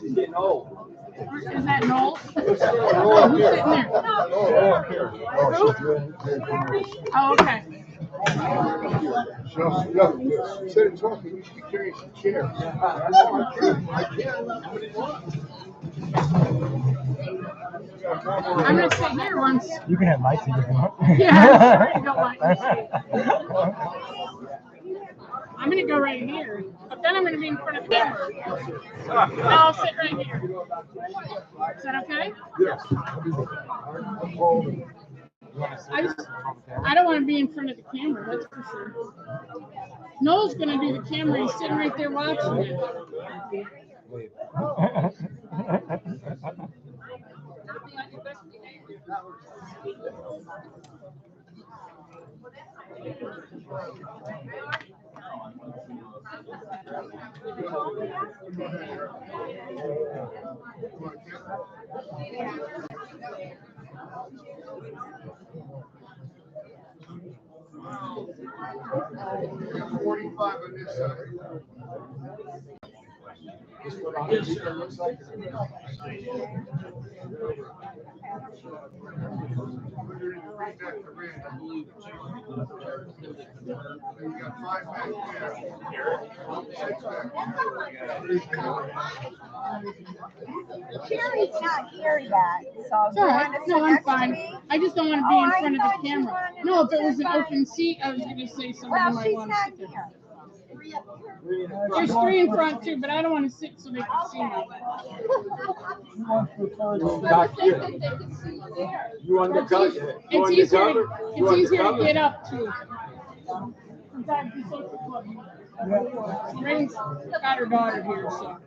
She's getting old. Is that Noel? Who's sitting there? Oh, okay. Instead of talking, you should be carrying some chairs. I can't. I'm gonna sit here once. You can have my seat if you want. Yeah, I'm sorry, I don't want your seat. I'm gonna go right here, but then I'm gonna be in front of the camera. Now I'll sit right here. Is that okay? I don't want to be in front of the camera, that's for sure. Noel's gonna do the camera. He's sitting right there watching it. Yeah, 45 on this side. This one on this here looks like it's You got 5 back there. 6 back Carrie's not here yet, so It's all right. No, I'm fine. I just don't want to be in front of the camera. No, if it was an open seat, I was going to say somebody Well, might she's want to not sit there. here. There's 3 in front too, but I don't want to sit so they can see me. back here. You undercover? It's easier to get up too. Sometimes you look at what Rain's got her daughter here, so.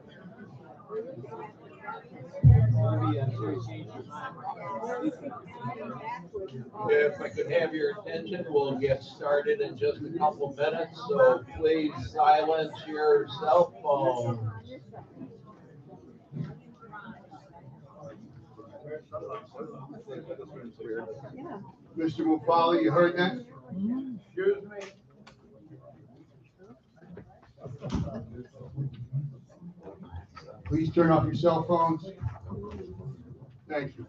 If I could have your attention, we'll get started in just a couple minutes, so please silence your cell phone. Mr. Mufali, you heard that? Excuse me? Please turn off your cell phones. Thank you.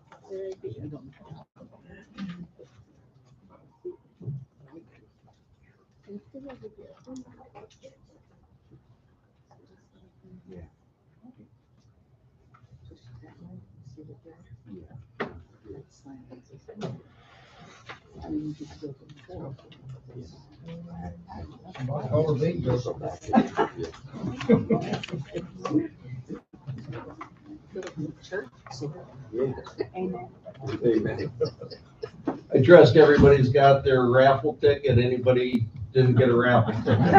I trust everybody's got their raffle ticket. Anybody didn't get a raffle ticket?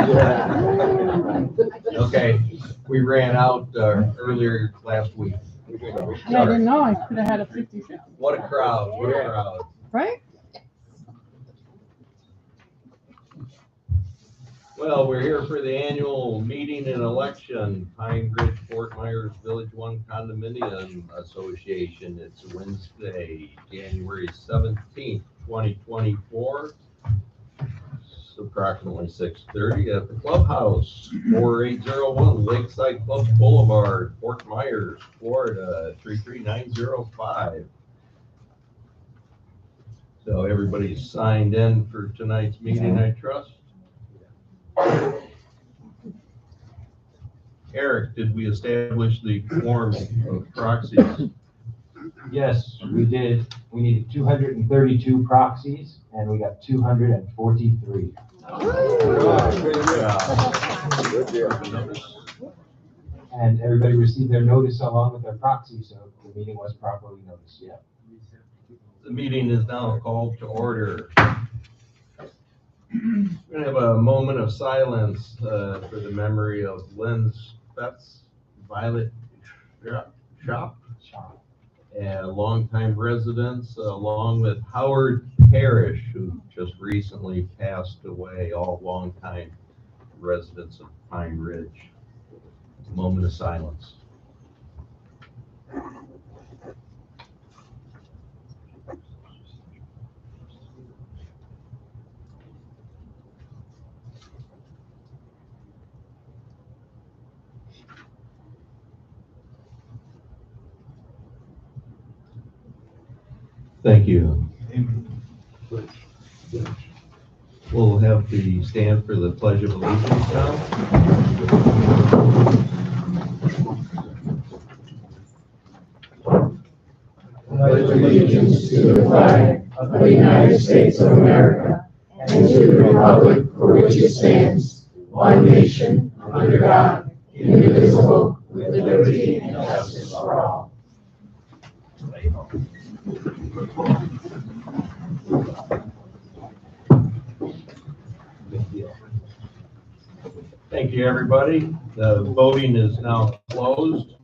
Okay, we ran out earlier last week. Yeah, I didn't know. I could have had a 50-50. What a crowd, what a crowd. Right? Well, we're here for the annual meeting and election, Pine Ridge Fort Myers Village One Condominium Association. It's Wednesday, January 17th, 2024. It's approximately 6:30 at the clubhouse, 4801 Lakeside Club Boulevard, Fort Myers, Florida, 33905. So everybody's signed in for tonight's meeting, I trust. Eric, did we establish the quorum of proxies? Yes, we did. We needed 232 proxies, and we got 243. Good deal. And everybody received their notice along with their proxy, so the meeting was properly noticed, yeah. The meeting is now called to order. We're gonna have a moment of silence for the memory of Lynn Spetz, Violet Shop, and longtime residents, along with Howard Parrish, who just recently passed away, all longtime residents of Pine Ridge. A moment of silence. Thank you. We'll have the stand for the Pledge of Allegiance now. Pledge allegiance to the flag of the United States of America and to the republic for which it stands, one nation, under God, indivisible, with liberty and justice for all. Thank you, everybody. The voting is now closed.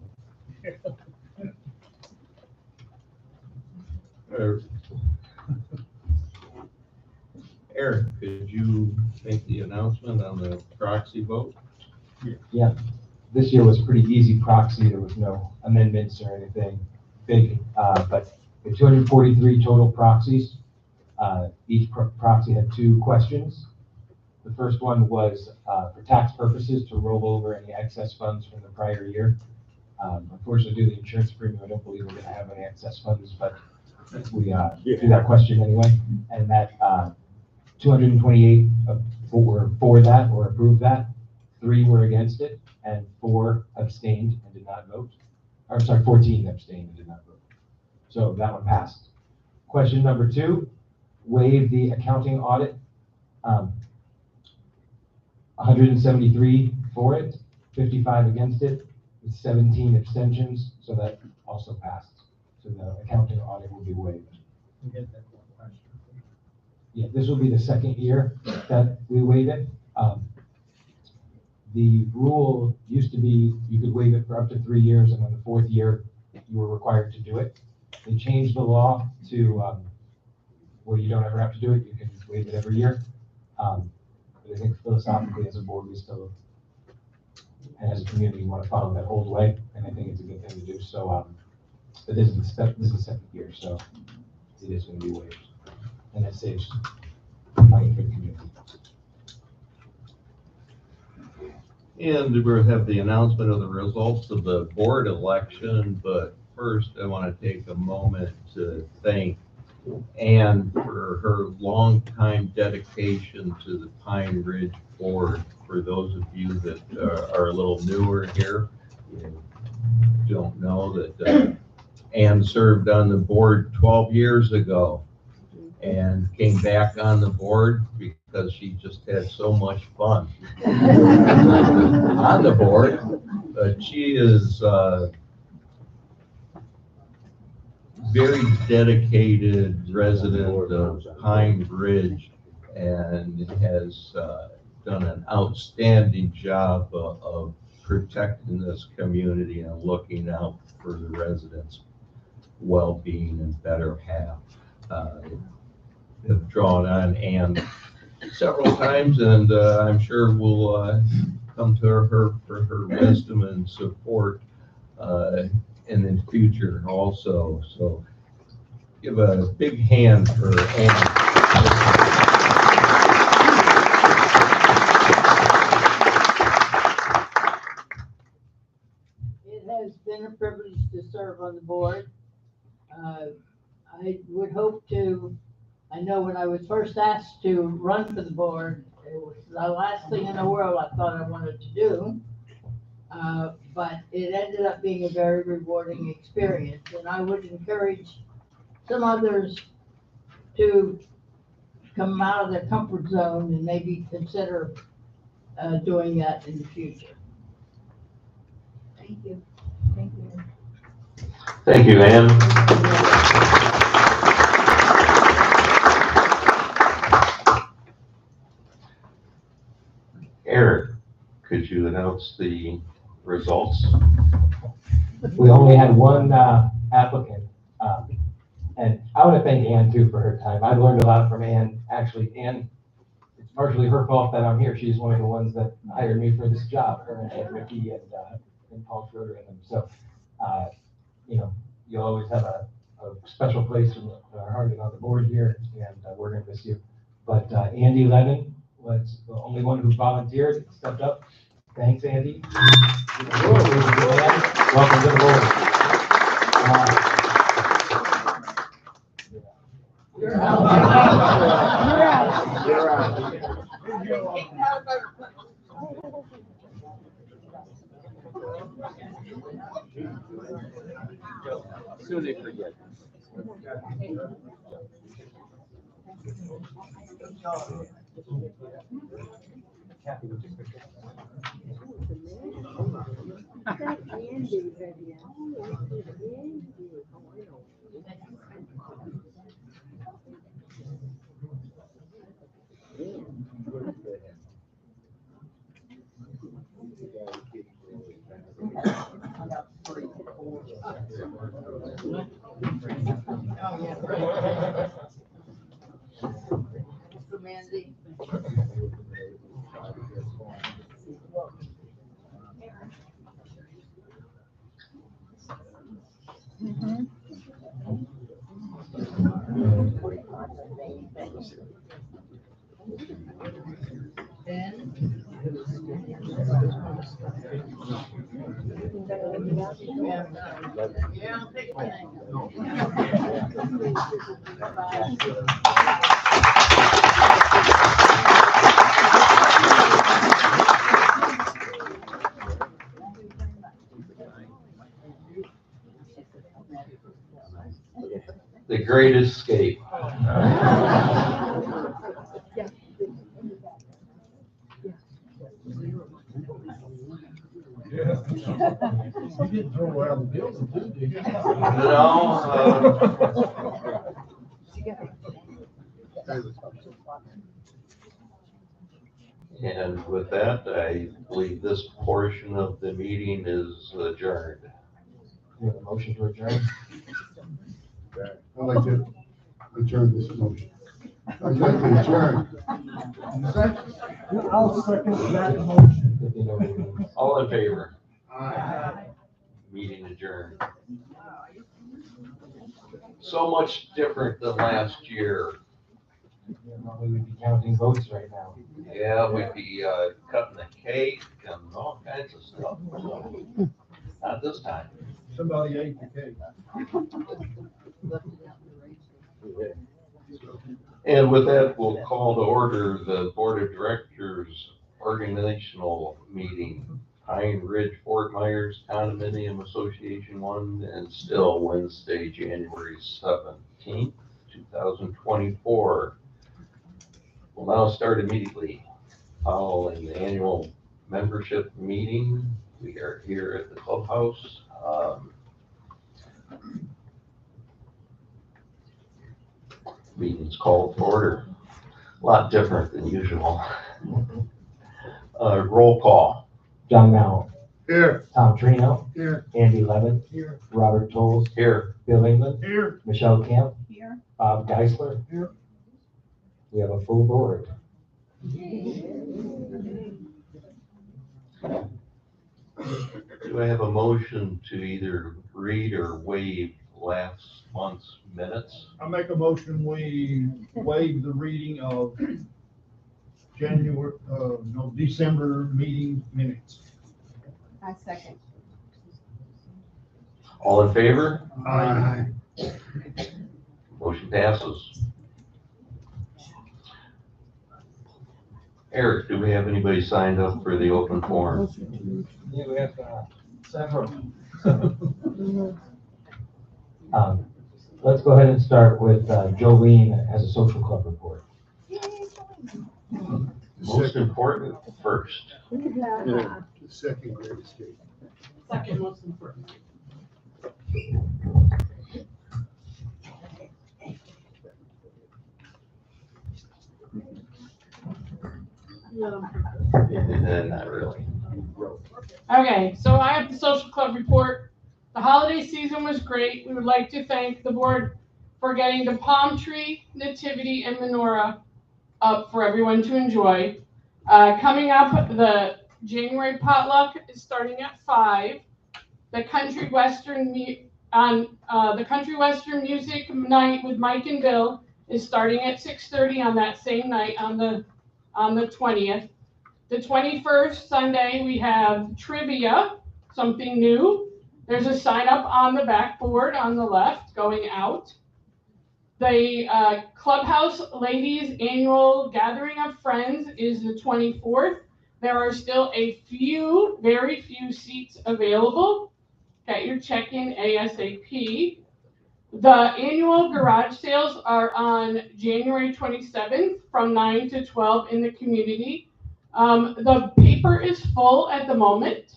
Eric, could you make the announcement on the proxy vote? Yeah, this year was pretty easy proxy. There was no amendments or anything big, but the 243 total proxies. Each proxy had 2 questions. The first one was for tax purposes to roll over any excess funds from the prior year. Unfortunately, due to the insurance premium, I don't believe we're going to have any excess funds, but we do that question anyway. And that 228 were for that or approved that. 3 were against it, and 4 abstained and did not vote. Or sorry, 14 abstained and did not vote. So that one passed. Question number 2, waive the accounting audit. 173 for it, 55 against it, with 17 abstentions, so that also passed. So the accounting audit will be waived. Yeah, this will be the second year that we waive it. The rule used to be you could waive it for up to 3 years, and on the 4th year, you were required to do it. They changed the law to where you don't ever have to do it. You can waive it every year. But I think philosophically, as a board, we still, and as a community, want to follow that old way, and I think it's a good thing to do. So, but this is the second year, so it is going to be waived, and it saves money for the community. And we'll have the announcement of the results of the board election, but first I want to take a moment to thank Ann for her longtime dedication to the Pine Ridge Board. For those of you that are a little newer here, you don't know that Ann served on the board 12 years ago and came back on the board because she just had so much fun on the board. But she is very dedicated resident of Pine Ridge and has done an outstanding job of protecting this community and looking out for the residents' well-being and better half. Have drawn on Ann several times, and I'm sure we'll come to her for her wisdom and support in the future also. So give a big hand for Ann. It has been a privilege to serve on the board. I would hope to, I know when I was first asked to run for the board, it was the last thing in the world I thought I wanted to do. But it ended up being a very rewarding experience, and I would encourage some others to come out of their comfort zone and maybe consider doing that in the future. Thank you. Thank you. Thank you, Ann. Eric, could you announce the results? We only had one applicant. And I want to thank Ann too for her time. I've learned a lot from Ann. Actually, Ann, it's partially her fault that I'm here. She's one of the ones that hired me for this job, her and Ricky and Paul Schroeder and them. So, you know, you'll always have a special place in our heart and on the board here, and we're going to miss you. But Andy Levin was the only one who volunteered and stepped up. Thanks, Andy. Welcome to the board. Soon they forget. Oh, yeah, right. Mr. Manzi. Ben? Yeah, I'll take mine. The Great Escape. Yeah. You didn't throw her out of the building, did you? No, and with that, I believe this portion of the meeting is adjourned. We have a motion to adjourn. I'd like to adjourn this motion. I'd like to adjourn. I'll second that motion. If you know what it means. All in favor? Aye. Meeting adjourned. So much different than last year. We would be counting votes right now. Yeah, we'd be cutting the cake and all kinds of stuff. Not this time. Somebody ate the cake. And with that, we'll call to order the Board of Directors organizational meeting, Pine Ridge Fort Myers Condominium Association 1, and still Wednesday, January 17th, 2024. We'll now start immediately following the annual membership meeting. We are here at the clubhouse. Meeting's called to order. A lot different than usual. Roll call. John Mallon, Here. Tom Trino, Here. Andy Levin, Here. Robert Tolles, Here. Bill England, Here. Michelle Camp, Here. Bob Geisler. Here. We have a full board. Do I have a motion to either read or waive last month's minutes? I make a motion, we waive the reading of December meeting minutes. I second. All in favor? Aye. Motion passes. Eric, do we have anybody signed up for the open forum? Yeah, we have several. Let's go ahead and start with Jolene as a social club report. Most important first. The second Great Escape. Second most important. Not really. Okay, so I have the social club report. The holiday season was great. We would like to thank the board for getting the palm tree, nativity, and menorah up for everyone to enjoy. Coming up, the January potluck is starting at 5. The country western music night with Mike and Bill is starting at 6:30 on that same night on the 20th. The 21st, Sunday, we have trivia, something new. There's a sign up on the backboard on the left going out. The Clubhouse Ladies Annual Gathering of Friends is the 24th. There are still very few seats available. Get your check-in ASAP. The annual garage sales are on January 27th from 9 to 12 in the community. The paper is full at the moment,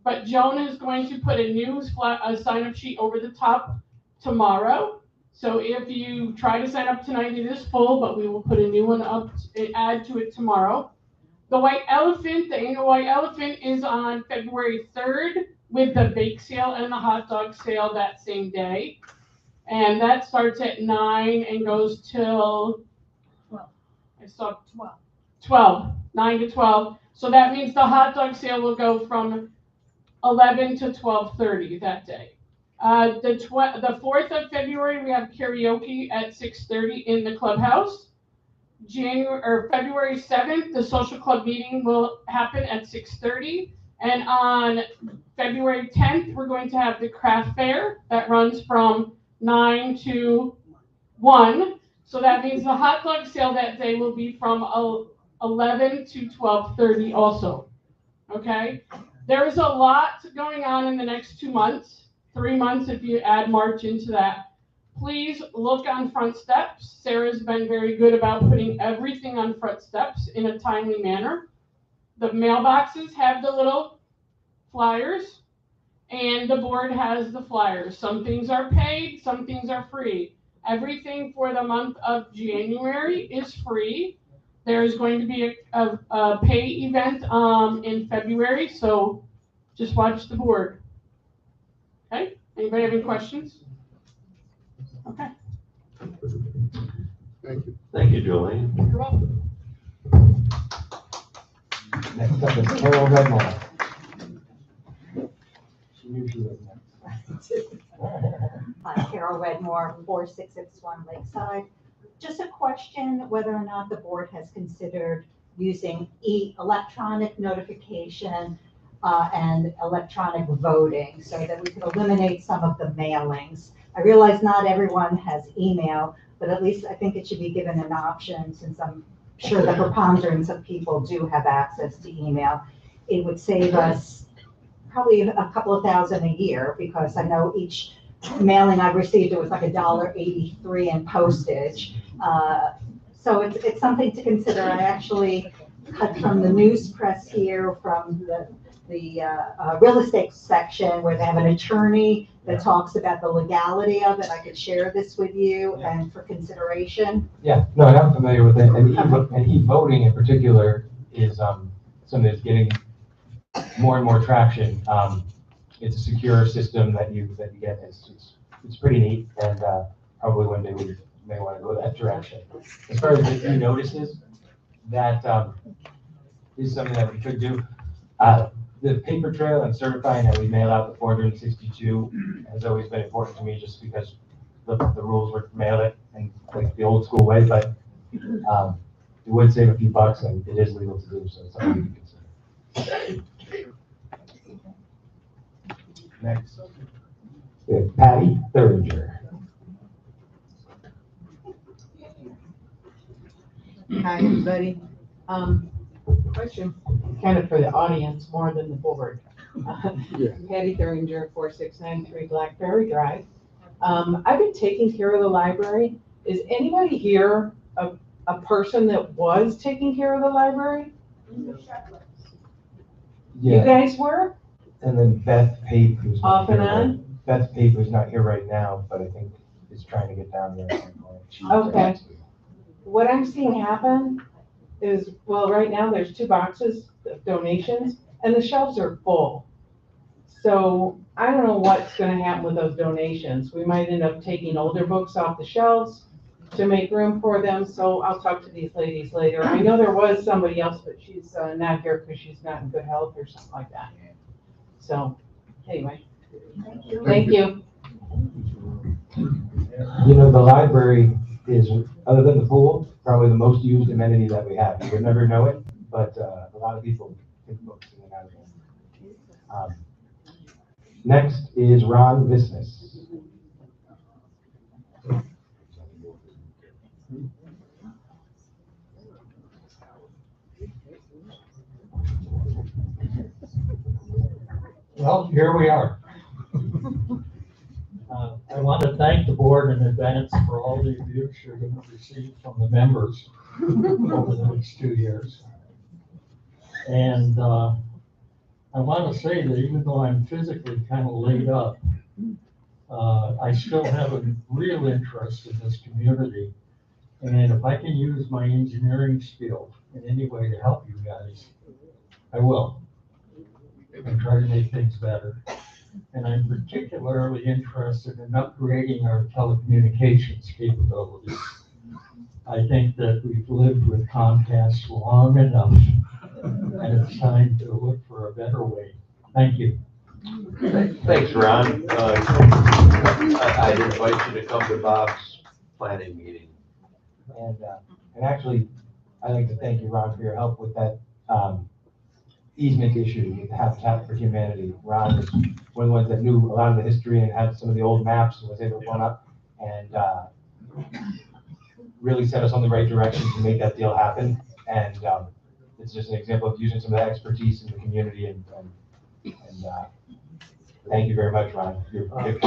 but Joan is going to put a new sign-up sheet over the top tomorrow. So if you try to sign up tonight, it is full, but we will put a new one up and add to it tomorrow. The White Elephant, the annual White Elephant is on February 3rd with the bake sale and the hot dog sale that same day. And that starts at 9 and goes till 9 to 12. So that means the hot dog sale will go from 11 to 12:30 that day. The 4th of February, we have karaoke at 6:30 in the clubhouse. February 7th, the social club meeting will happen at 6:30. And on February 10th, we're going to have the craft fair that runs from 9 to 1. So that means the hot dog sale that day will be from 11 to 12:30 also. Okay? There is a lot going on in the next 2 months, 3 months if you add March into that. Please look on front steps. Sarah's been very good about putting everything on front steps in a timely manner. The mailboxes have the little flyers, and the board has the flyers. Some things are paid, some things are free. Everything for the month of January is free. There is going to be a pay event in February, so just watch the board. Okay? Anybody have any questions? Okay. Thank you. Thank you, Julie. You're welcome. Next up is Carol Redmore. She usually is next. Hi, Carol Redmore, 4661 Lakeside. Just a question whether or not the board has considered using electronic notification and electronic voting so that we could eliminate some of the mailings. I realize not everyone has email, but at least I think it should be given an option since I'm sure the preponderance of people do have access to email. It would save us probably a couple of thousand a year because I know each mailing I received, it was like $1.83 in postage. So it's something to consider. I actually cut from the news press here from the real estate section where they have an attorney that talks about the legality of it. I could share this with you and for consideration. Yeah, no, I'm familiar with it, and e-voting in particular is something that's getting more and more traction. It's a secure system that you get. It's pretty neat, and probably one day we may want to go that direction. As far as the notices, that is something that we could do. The paper trail and certifying that we mail out the 462 has always been important to me, just because the rules were to mail it in like the old school way, but it would save a few bucks, and it is legal to do, so it's something we can consider. Next, we have Patty Thuringer. Hi, everybody. Question kind of for the audience more than the board. Patty Thuringer, 4693 Blackberry Drive. I've been taking care of the library. Is anybody here a person that was taking care of the library? You guys were? And then Beth Pape, who's not Off and here, on? but Beth Pape, who's not here right now, but I think is trying to get down there at some point. She's Okay. What I'm seeing happen is, well, right now there's 2 boxes of donations and the shelves are full. So I don't know what's gonna happen with those donations. We might end up taking older books off the shelves to make room for them. So I'll talk to these ladies later. I know there was somebody else, but she's not here because she's not in good health or something like that. So anyway, thank you. You know, the library is, other than the pool, probably the most used amenity that we have. You would never know it, but a lot of people pick books in and out of there. Next is Ron Visness. Well, here we are. I want to thank the board in advance for all the abuse you're going to receive from the members over the next 2 years. And I want to say that even though I'm physically kind of laid up, I still have a real interest in this community. And if I can use my engineering skill in any way to help you guys, I will. And try to make things better. And I'm particularly interested in upgrading our telecommunications capabilities. I think that we've lived with Comcast long enough, and it's time to look for a better way. Thank you. Thanks, Ron. I'd invite you to come to Bob's planning meeting. And actually, I'd like to thank you, Ron, for your help with that easement issue with Habitat for Humanity. Ron was one of the ones that knew a lot of the history and had some of the old maps and was able to run up and really set us on the right direction to make that deal happen. And it's just an example of using some of that expertise in the community. And thank you very much, Ron. You're a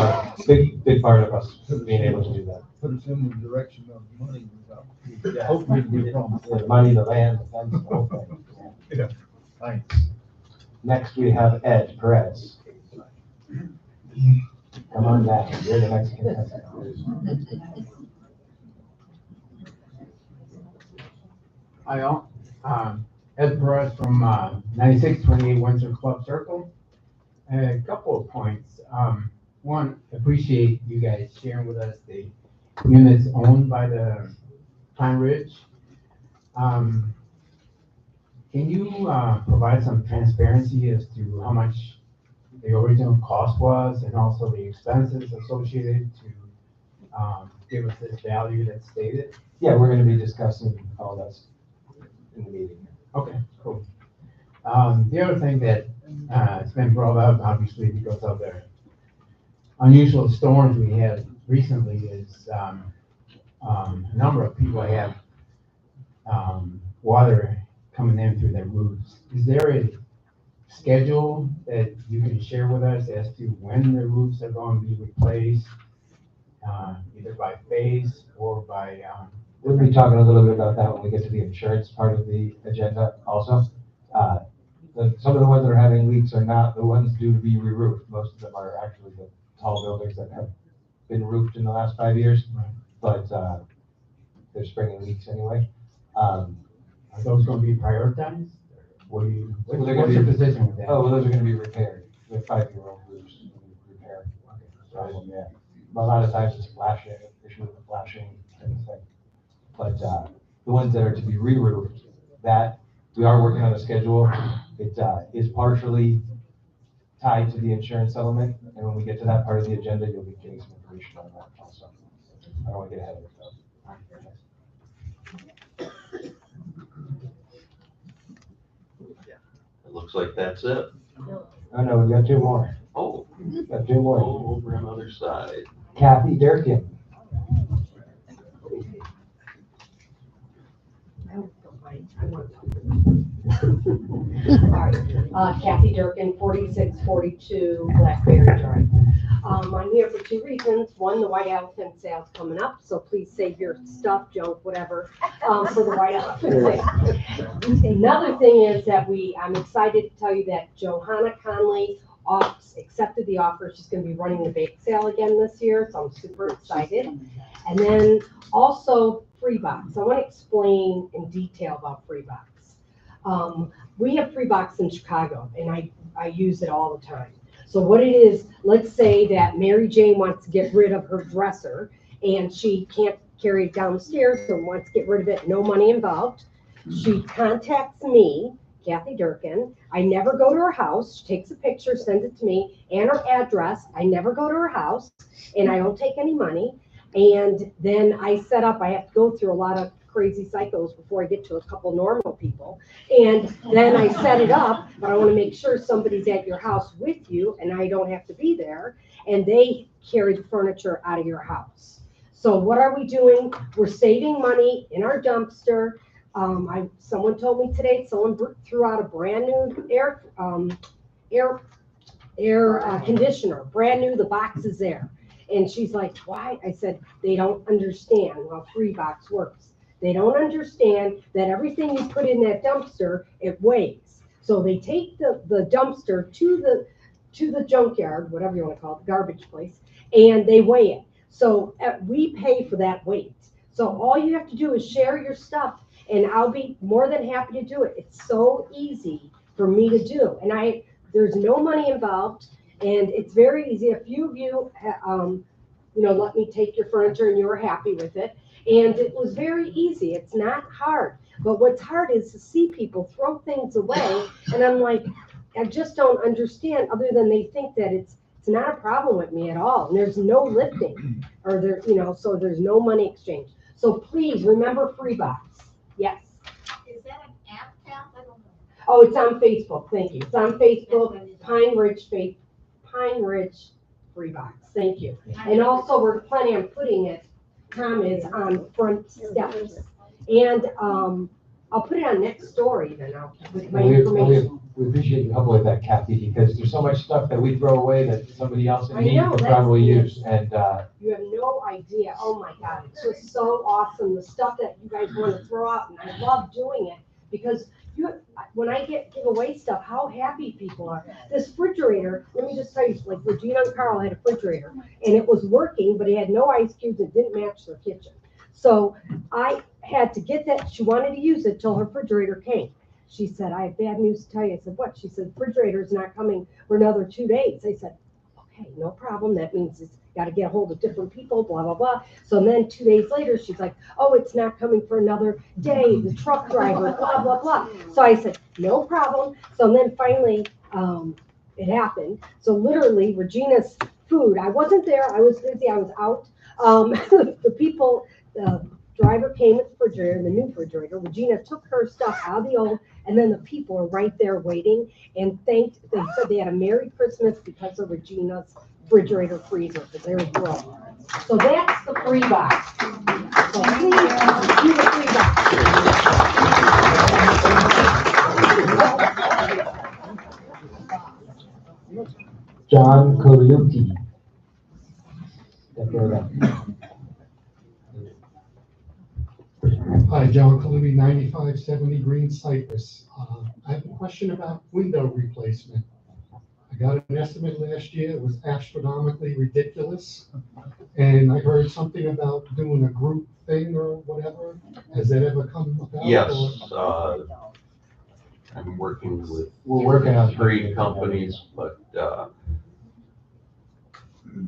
big part of us being able to do that. Put us in the direction of money without. Yeah. Hopefully we don't. The money, the land, the fence, the whole thing. Yeah. Thanks. Next, we have Ed Perez. Come on back, you're the next contestant. Hi all, Ed Perez from 9628 Windsor Club Circle. A couple of points. One, appreciate you guys sharing with us the units owned by the Pine Ridge. Can you provide some transparency as to how much the original cost was and also the expenses associated to give us this value that's stated? Yeah, we're gonna be discussing all that in the meeting. Okay, cool. The other thing that it's been brought up, obviously, because of the unusual storms we had recently is a number of people have water coming in through their roofs. Is there a schedule that you can share with us as to when the roofs are going to be replaced, either by phase or by? We'll be talking a little bit about that when we get to the insurance part of the agenda also. Some of the ones that are having leaks are not the ones due to be re-roofed. Most of them are actually the tall buildings that have been roofed in the last 5 years, but they're springing leaks anyway. Are those going to be prioritized? What's your position with that? Oh, well, those are gonna be repaired. They're 5-year-old roofs, repaired. Problem, yeah. But a lot of times it's flashing, issue with the flashing kind of thing. But the ones that are to be re-roofed, that we are working on a schedule. It is partially tied to the insurance settlement, and when we get to that part of the agenda, you'll be getting some information on that also. I don't want to get ahead of it though. It looks like that's it. Oh, no, we got two more. Oh, Got two more. over on the other side. Kathy Durkin. Kathy Durkin, 4642 Blackberry Drive. I'm here for two reasons. One, the White Elephant sale's coming up, so please save your stuff, junk, whatever, for the White Elephant sale. Another thing is that I'm excited to tell you that Johanna Conley accepted the offer. She's going to be running the bake sale again this year, so I'm super excited. And then also Freebox. I want to explain in detail about Freebox. We have Freebox in Chicago, and I use it all the time. So what it is, let's say that Mary Jane wants to get rid of her dresser, and she can't carry it downstairs, so wants to get rid of it, no money involved. She contacts me, Kathy Durkin. I never go to her house. She takes a picture, sends it to me, and her address. I never go to her house, and I don't take any money. And then I set up, I have to go through a lot of crazy cycles before I get to a couple normal people. And then I set it up, but I want to make sure somebody's at your house with you and I don't have to be there. And they carry the furniture out of your house. So what are we doing? We're saving money in our dumpster. Someone told me today, someone threw out a brand new air conditioner, brand new, the box is there. And she's like, why? I said, they don't understand how Freebox works. They don't understand that everything you put in that dumpster, it weighs. So they take the dumpster to the junkyard, whatever you want to call it, the garbage place, and they weigh it. So we pay for that weight. So all you have to do is share your stuff, and I'll be more than happy to do it. It's so easy for me to do. And there's no money involved, and it's very easy. A few of you, let me take your furniture and you were happy with it. And it was very easy. It's not hard. But what's hard is to see people throw things away. And I'm like, I just don't understand, other than they think that it's not a problem with me at all. And there's no lifting, or so there's no money exchange. So please remember Freebox. Yes. Is that an app, Cal? I don't know. Oh, it's on Facebook. Thank you. It's on Facebook, Pine Ridge Freebox. Thank you. And also, we're planning on putting it, Tom, is on front steps. And I'll put it on next story then, with my information. We appreciate your help with that, Kathy, because there's so much stuff that we throw away that somebody else in I need know, could that's probably it. use. And You have no idea. Oh my God, it's just so awesome. The stuff that you guys want to throw out, and I love doing it because when I give away stuff, how happy people are. This refrigerator, let me just tell you, like Regina and Carl had a refrigerator, and it was working, but it had no ice cubes. It didn't match their kitchen. So I had to get that. She wanted to use it till her refrigerator came. She said, I have bad news to tell you. I said, what? She said, refrigerator's not coming for another 2 days. I said, okay, no problem. That means it's got to get a hold of different people, blah, blah, blah. So then 2 days later, she's like, oh, it's not coming for another day. The truck driver, blah, blah, blah. So I said, no problem. So then finally, it happened. So literally, Regina's food, I wasn't there. I was busy. I was out. The people, the driver came with the refrigerator, the new refrigerator. Regina took her stuff out of the old, and then the people were right there waiting and they said they had a Merry Christmas because of Regina's refrigerator freezer, because they were broke. So that's the Freebox. So please do the Freebox. John Colucci. Step right up. Hi, John Kalubi, 9570 Green Cypress. I have a question about window replacement. I got an estimate last year. It was astronomically ridiculous. And I heard something about doing a group thing or whatever. Has that ever come about? Yes, or- I'm working with We're working on 3 companies, but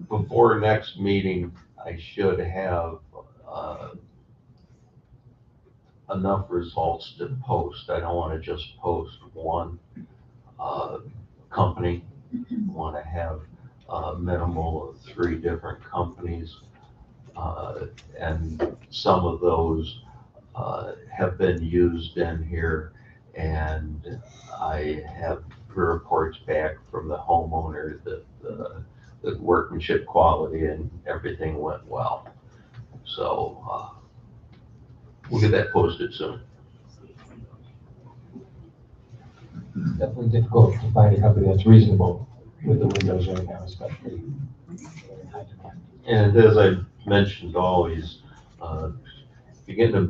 before next meeting, I should have enough results to post. I don't want to just post one company. I want to have a minimal of 3 different companies. And some of those have been used in here, and I have reports back from the homeowner that the workmanship quality and everything went well. So we'll get that posted soon. Definitely difficult to find a company that's reasonable with the windows right now, especially. And as I mentioned always, if you get a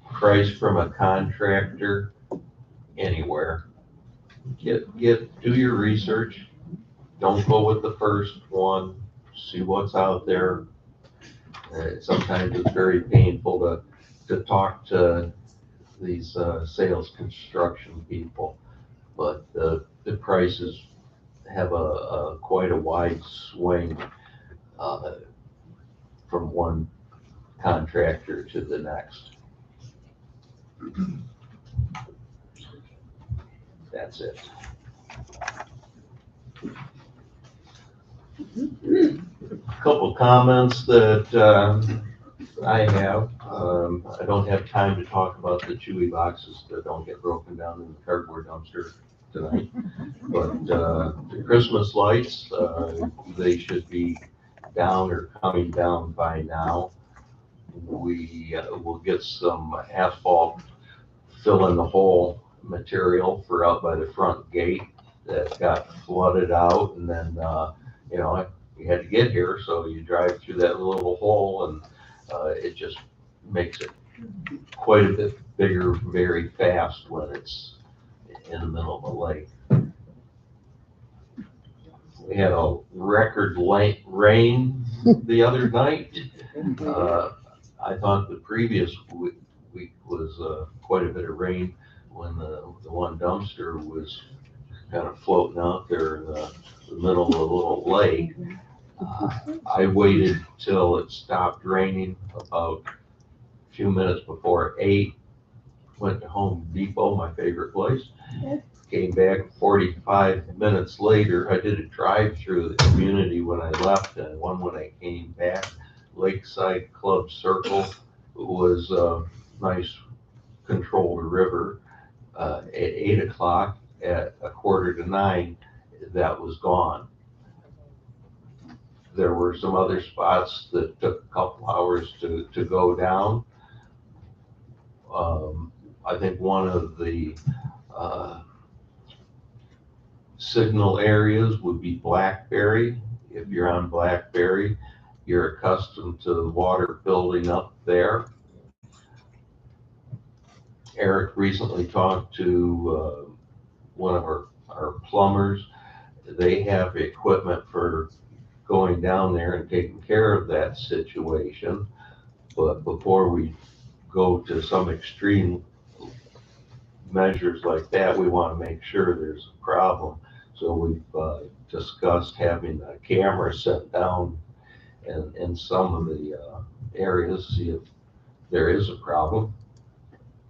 price from a contractor anywhere, do your research. Don't go with the first one. See what's out there. Sometimes it's very painful to talk to these sales construction people, but the prices have quite a wide swing from one contractor to the next. That's it. Couple comments that I have. I don't have time to talk about the Chewy boxes that don't get broken down in the cardboard dumpster tonight. But the Christmas lights, they should be down or coming down by now. We will get some asphalt fill in the hole material for out by the front gate that got flooded out, and then you had to get here, so you drive through that little hole and, it just makes it quite a bit bigger very fast when it's in the middle of a lake. We had a record rain the other night. I thought the previous week was quite a bit of rain when the one dumpster was kind of floating out there in the middle of a little lake. I waited till it stopped raining about a few minutes before 8, went to Home Depot, my favorite place. Came back 45 minutes later. I did a drive through the community when I left and one when I came back. Lakeside Club Circle was a nice controlled river. At 8 o'clock, at 8:45, that was gone. There were some other spots that took a couple hours to go down. I think one of the signal areas would be Blackberry. If you're on Blackberry, you're accustomed to the water building up there. Eric recently talked to one of our plumbers. They have equipment for going down there and taking care of that situation. But before we go to some extreme measures like that, we want to make sure there's a problem. So we've discussed having a camera set down in some of the areas, see if there is a problem.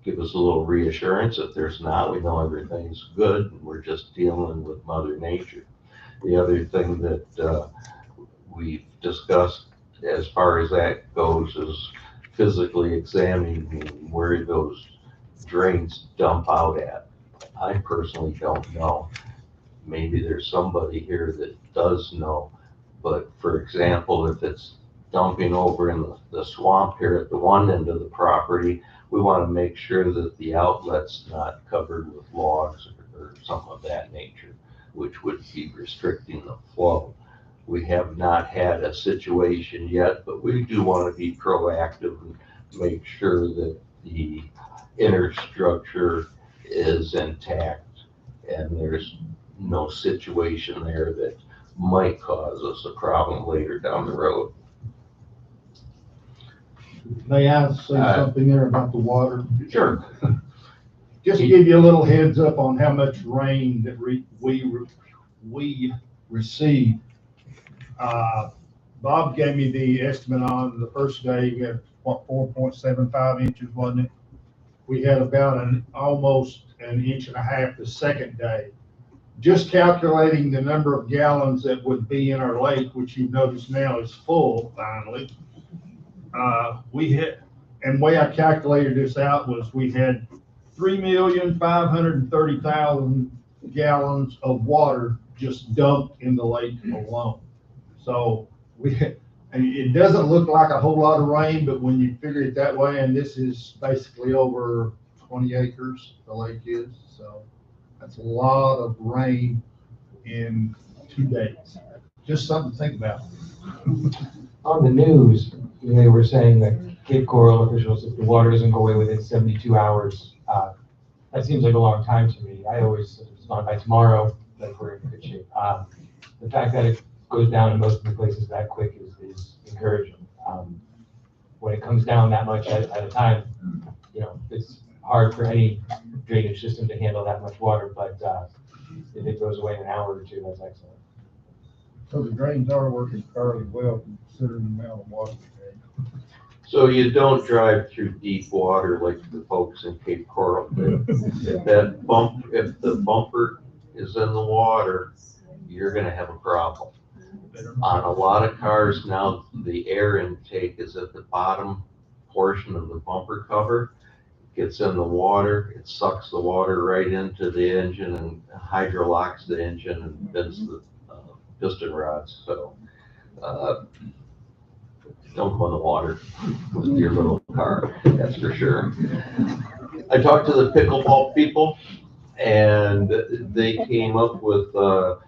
Give us a little reassurance. If there's not, we know everything's good and we're just dealing with Mother Nature. The other thing that we've discussed as far as that goes is physically examining where those drains dump out at. I personally don't know. Maybe there's somebody here that does know. But for example, if it's dumping over in the swamp here at the one end of the property, we want to make sure that the outlet's not covered with logs or something of that nature, which would be restricting the flow. We have not had a situation yet, but we do want to be proactive and make sure that the inner structure is intact and there's no situation there that might cause us a problem later down the road. May I say something there about the water? Sure. Just to give you a little heads up on how much rain that we received. Bob gave me the estimate on the first day. We had, what, 4.75 inches, wasn't it? We had about almost an inch and a half the second day. Just calculating the number of gallons that would be in our lake, which you notice now is full finally. We hit, and the way I calculated this out was we had 3,530,000 gallons of water just dumped in the lake alone. So it doesn't look like a whole lot of rain, but when you figure it that way, and this is basically over 20 acres, the lake is, so that's a lot of rain in 2 days. Just something to think about. On the news, they were saying that Cape Coral officials, if the water doesn't go away within 72 hours, that seems like a long time to me. I always, if it's not by tomorrow, like we're in good shape. The fact that it goes down in most of the places that quick is encouraging. When it comes down that much at a time, it's hard for any drainage system to handle that much water, but if it goes away in an hour or two, that's excellent. So the drains are working fairly well considering the amount of water we had. So you don't drive through deep water like the folks in Cape Coral do. If the bumper is in the water, you're gonna have a problem. On a lot of cars now, the air intake is at the bottom portion of the bumper cover. It gets in the water, it sucks the water right into the engine and hydrolocks the engine and bends the piston rods. So don't go in the water with your little car, that's for sure. I talked to the pickleball people and they came up with a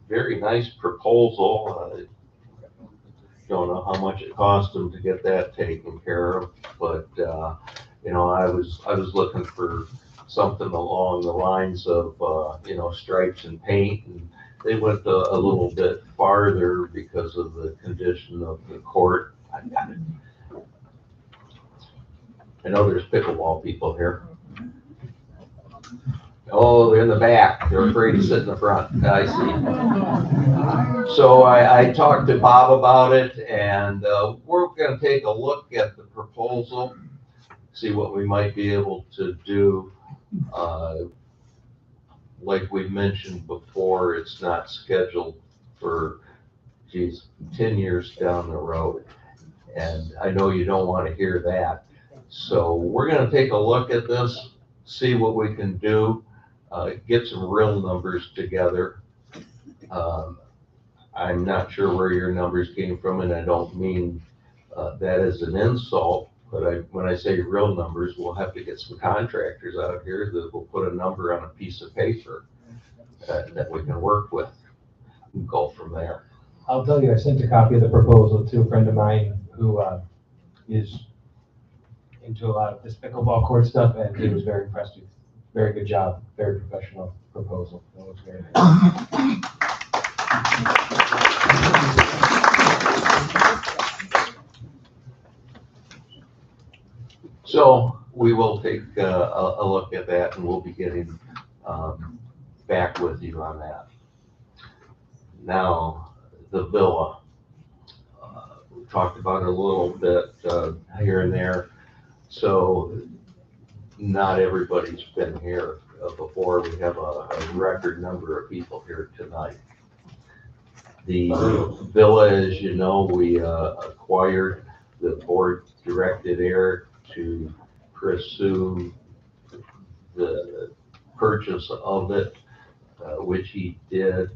very nice proposal. don't know how much it cost them to get that taken care of, but, you know, I was looking for something along the lines of, you know, stripes and paint, and they went a little bit farther because of the condition of the court. I know there's pickleball people here. Oh, they're in the back. They're afraid to sit in the front. I see. So I talked to Bob about it, and we're gonna take a look at the proposal, see what we might be able to do. Like we mentioned before, it's not scheduled for, 10 years down the road. And I know you don't want to hear that. So we're gonna take a look at this, see what we can do, get some real numbers together. I'm not sure where your numbers came from, and I don't mean that as an insult, but when I say real numbers, we'll have to get some contractors out here that will put a number on a piece of paper that we can work with and go from there. I'll tell you, I sent a copy of the proposal to a friend of mine who is into a lot of this pickleball court stuff, and he was very impressed with. Very good job, very professional proposal. That was very nice. So we will take a look at that, and we'll be getting back with you on that. Now, the villa. We talked about it a little bit here and there. So not everybody's been here before. We have a record number of people here tonight. The villa, as you know, we acquired. The board directed Eric to pursue the purchase of it, which he did.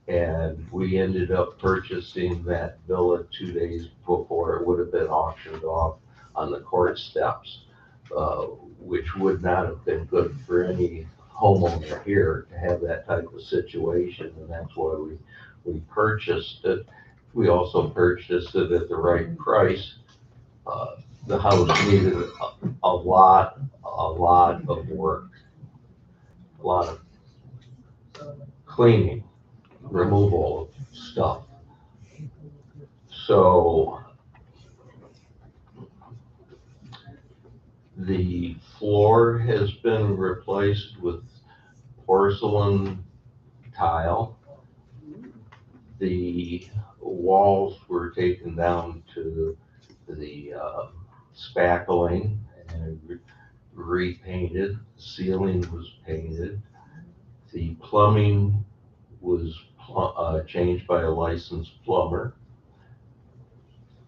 And we ended up purchasing that villa 2 days before it would have been auctioned off on the court steps, which would not have been good for any homeowner here to have that type of situation, and that's why we purchased it. We also purchased it at the right price. The house needed a lot of work, a lot of cleaning, removal of stuff. So the floor has been replaced with porcelain tile. The walls were taken down to the spackling and repainted. The ceiling was painted. The plumbing was changed by a licensed plumber.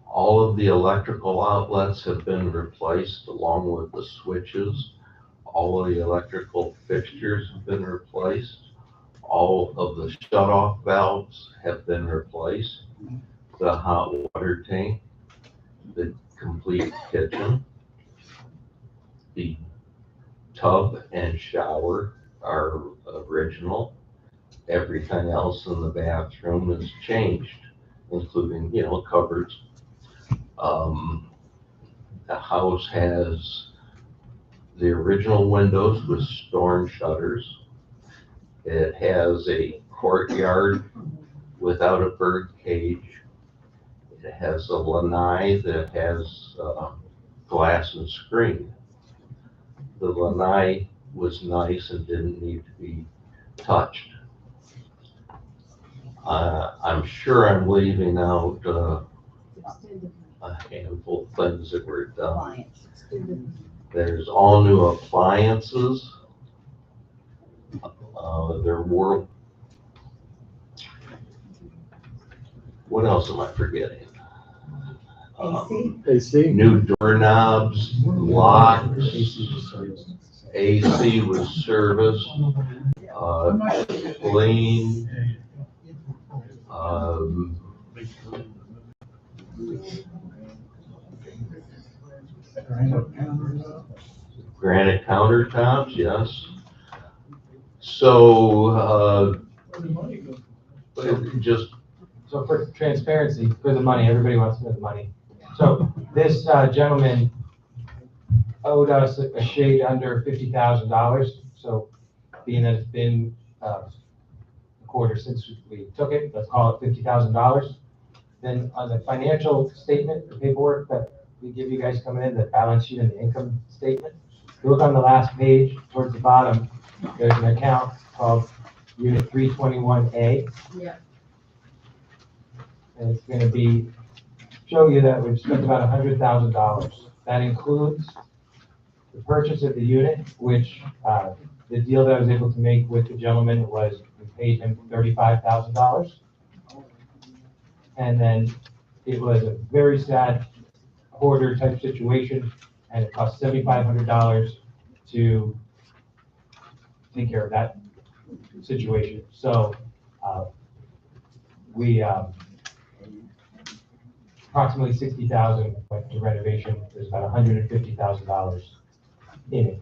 All of the electrical outlets have been replaced along with the switches. All of the electrical fixtures have been replaced. All of the shutoff valves have been replaced. The hot water tank, the complete kitchen, the tub and shower are original. Everything else in the bathroom is changed, including, you know, cupboards. The house has the original windows with storm shutters. It has a courtyard without a bird cage. It has a lanai that has glass and screen. The lanai was nice and didn't need to be touched. I'm sure I'm leaving out a handful of things that were done. There's all new appliances. There were, what else am I forgetting? AC. New doorknobs, locks, AC was serviced, clean. Granite countertops, yes. So, just So for transparency, for the money, everybody wants to know the money. So this gentleman owed us a shade under $50,000. So being that it's been a quarter since we took it, let's call it $50,000. Then on the financial statement, the paperwork that we give you guys coming in, the balance sheet and the income statement, you look on the last page towards the bottom, there's an account called Unit 321A. Yeah. And it's gonna be, show you that we've spent about $100,000. That includes the purchase of the unit, which, the deal that I was able to make with the gentleman was we paid him $35,000. And then it was a very sad hoarder type situation, and it cost $7,500 to take care of that situation. So, we, approximately 60,000 went to renovation. There's about $150,000 in it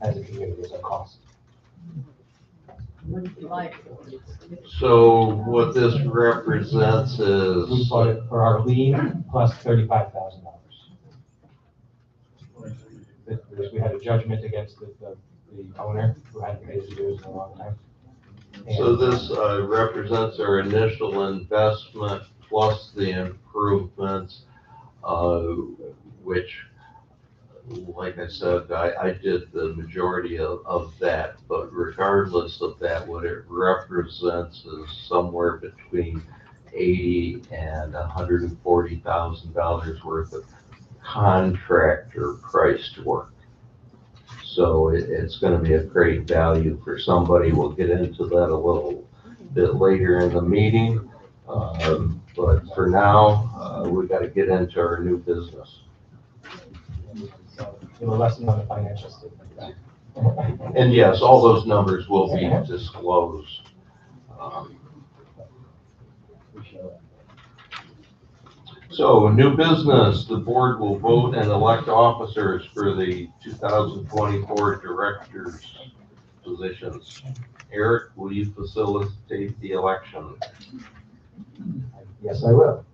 as a community as a cost. So what this represents is. We bought it for our lien plus $35,000. Because we had a judgment against the owner who hadn't paid his dues in a long time. So this represents our initial investment plus the improvements, which, like I said, I did the majority of that, but regardless of that, what it represents is somewhere between $80,000 and $140,000 worth of contractor priced work. So it's going to be a great value for somebody. We'll get into that a little bit later in the meeting. But for now, we got to get into our new business. Give a lesson on the financial statement. And yes, all those numbers will be disclosed. So new business, the board will vote and elect officers for the 2024 directors positions. Eric, will you facilitate the election? Yes, I will.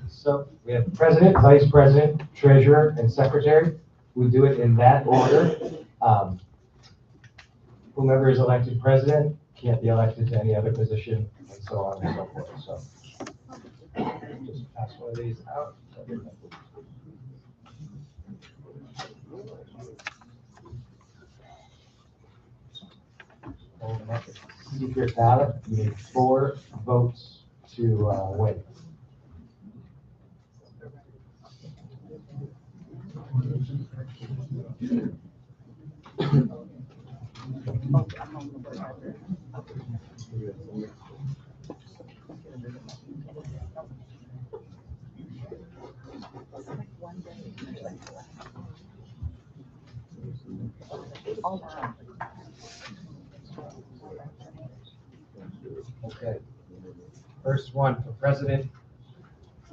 So we have president, vice president, treasurer, and secretary. We do it in that order. Whomever is elected president can't be elected to any other position, and so on and so forth. So just pass one of these out. Secret ballot, you need 4 votes to win. Okay. First one for president,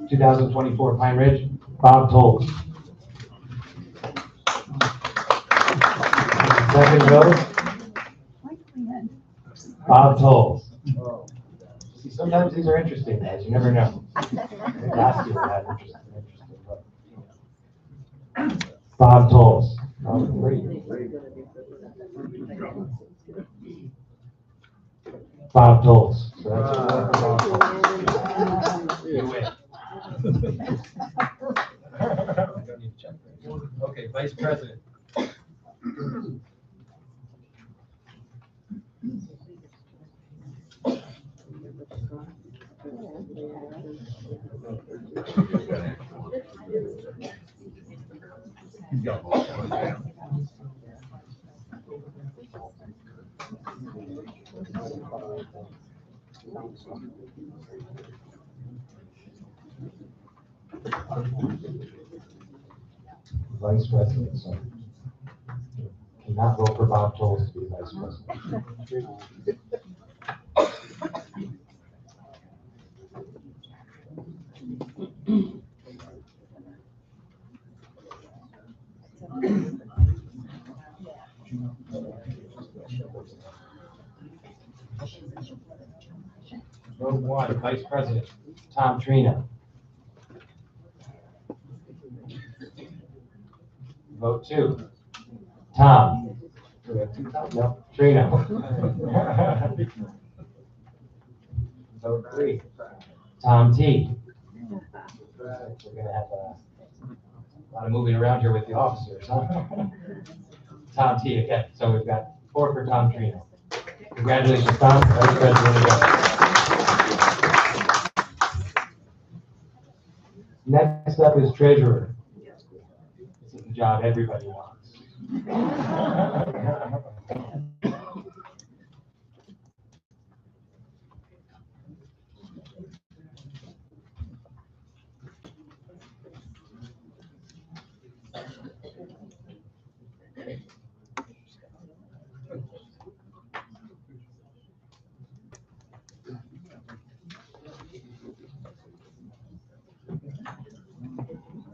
2024 Pine Ridge, Bob Tolles. Second vote, Bob Tolles. See, sometimes these are interesting, guys. You never know. Last year we had interesting vote. Bob Tolles. Oh, great. Bob Tolles. So that's you win. Okay, vice president. Vice president, so cannot vote for Bob Tolles to be vice president. Vote 1, Vice President Tom Trina. Vote 2, Tom. Do we have 2 Tom? No, Trina. Vote 3, Tom T. We're gonna have a lot of moving around here with the officers, huh? Tom T again. So we've got 4 for Tom Trina. Congratulations, Tom. Vice President. Next up is treasurer. This is the job everybody wants.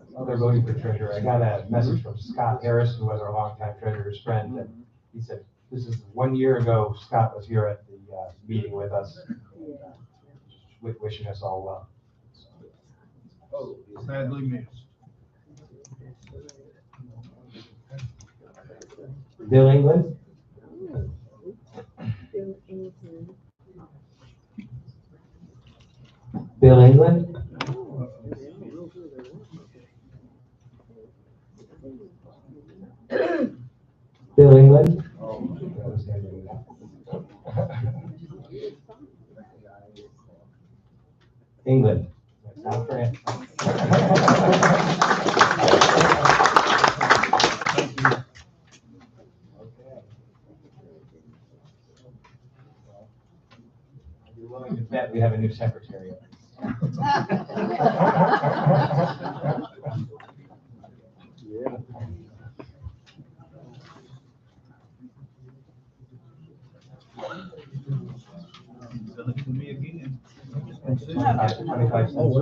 While they're voting for treasurer, I got a message from Scott Harris, who was our longtime treasurer's friend, and he said, this is 1 year ago, Scott was here at the meeting with us, wishing us all well. Oh, sadly missed. Bill England. Bill England. Bill England. England. Not France. You're willing to bet we have a new secretary. Sell it to me again. 25 cents.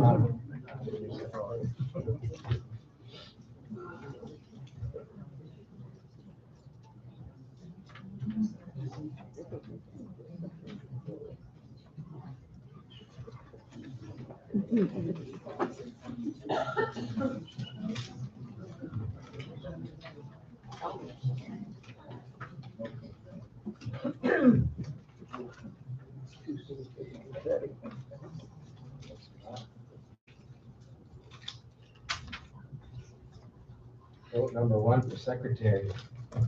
Vote number 1 for secretary.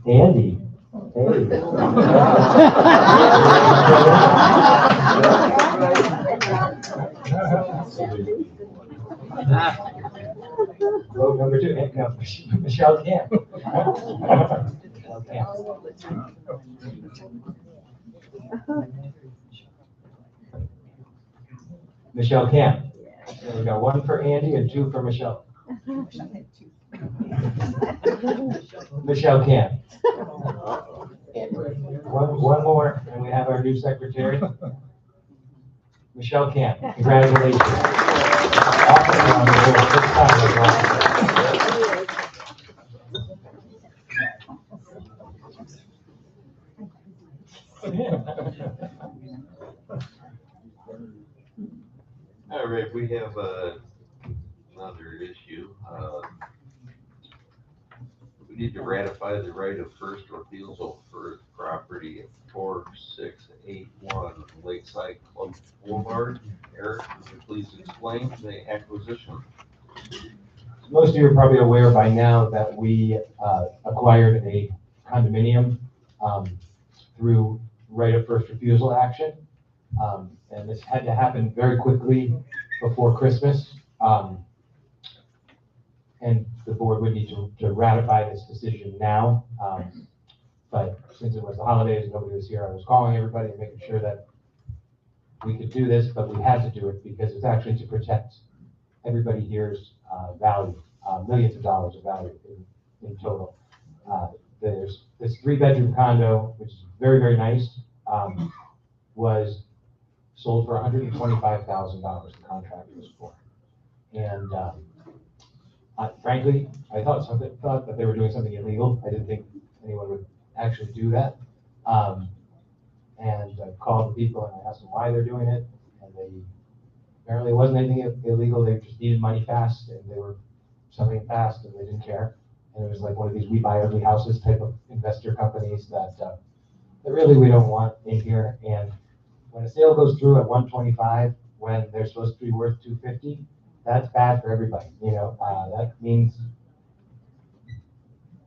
Andy. Hey. Vote number 2, no, Michelle Camp. Michelle Camp. Michelle Camp. So we got 1 for Andy and 2 for Michelle. Michelle Camp. One more, and we have our new secretary. Michelle Camp. Congratulations. Officer on the board, this time as well. All right, we have another issue. We need to ratify the right of first refusal for property at 4681 Lakeside Club Boulevard. Eric, would you please explain the acquisition? Most of you are probably aware by now that we acquired a condominium through right of first refusal action. And this had to happen very quickly before Christmas. And the board would need to ratify this decision now. But since it was the holidays and nobody was here, I was calling everybody and making sure that we could do this, but we had to do it because it's actually to protect everybody here's value, millions of dollars of value in total. There's this 3-bedroom condo, which is very, very nice, was sold for $125,000, the contract was for. And frankly, I thought that they were doing something illegal. I didn't think anyone would actually do that. And I called the people and I asked them why they're doing it, and they Apparently it wasn't anything illegal, they just needed money fast, and they were selling it fast, and they didn't care. And it was like one of these we buy ugly houses type of investor companies that really we don't want in here. And when a sale goes through at 125, when they're supposed to be worth 250, that's bad for everybody, you know? That means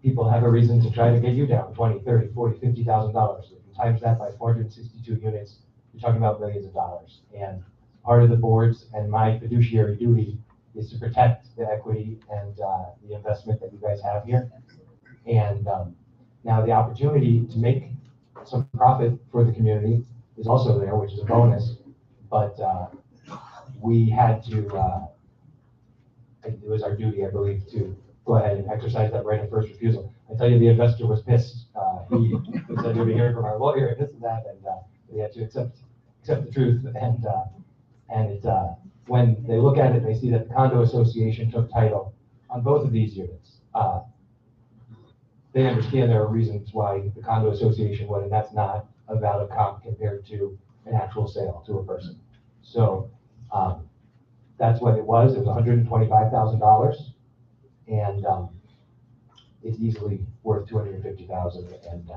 people have a reason to try to get you down 20, 30, 40, $50,000. If you times that by 462 units, you're talking about millions of dollars. And part of the board's and my fiduciary duty is to protect the equity and the investment that you guys have here. And now the opportunity to make some profit for the community is also there, which is a bonus. But we had to, it was our duty, I believe, to go ahead and exercise that right of first refusal. I tell you, the investor was pissed. He said he'll be hearing from our lawyer and this and that, and we had to accept the truth. And it, when they look at it, they see that the condo association took title on both of these units. They understand there are reasons why the condo association would, and that's not a valid comp compared to an actual sale to a person. So that's what it was. It was $125,000, and it's easily worth $250,000, and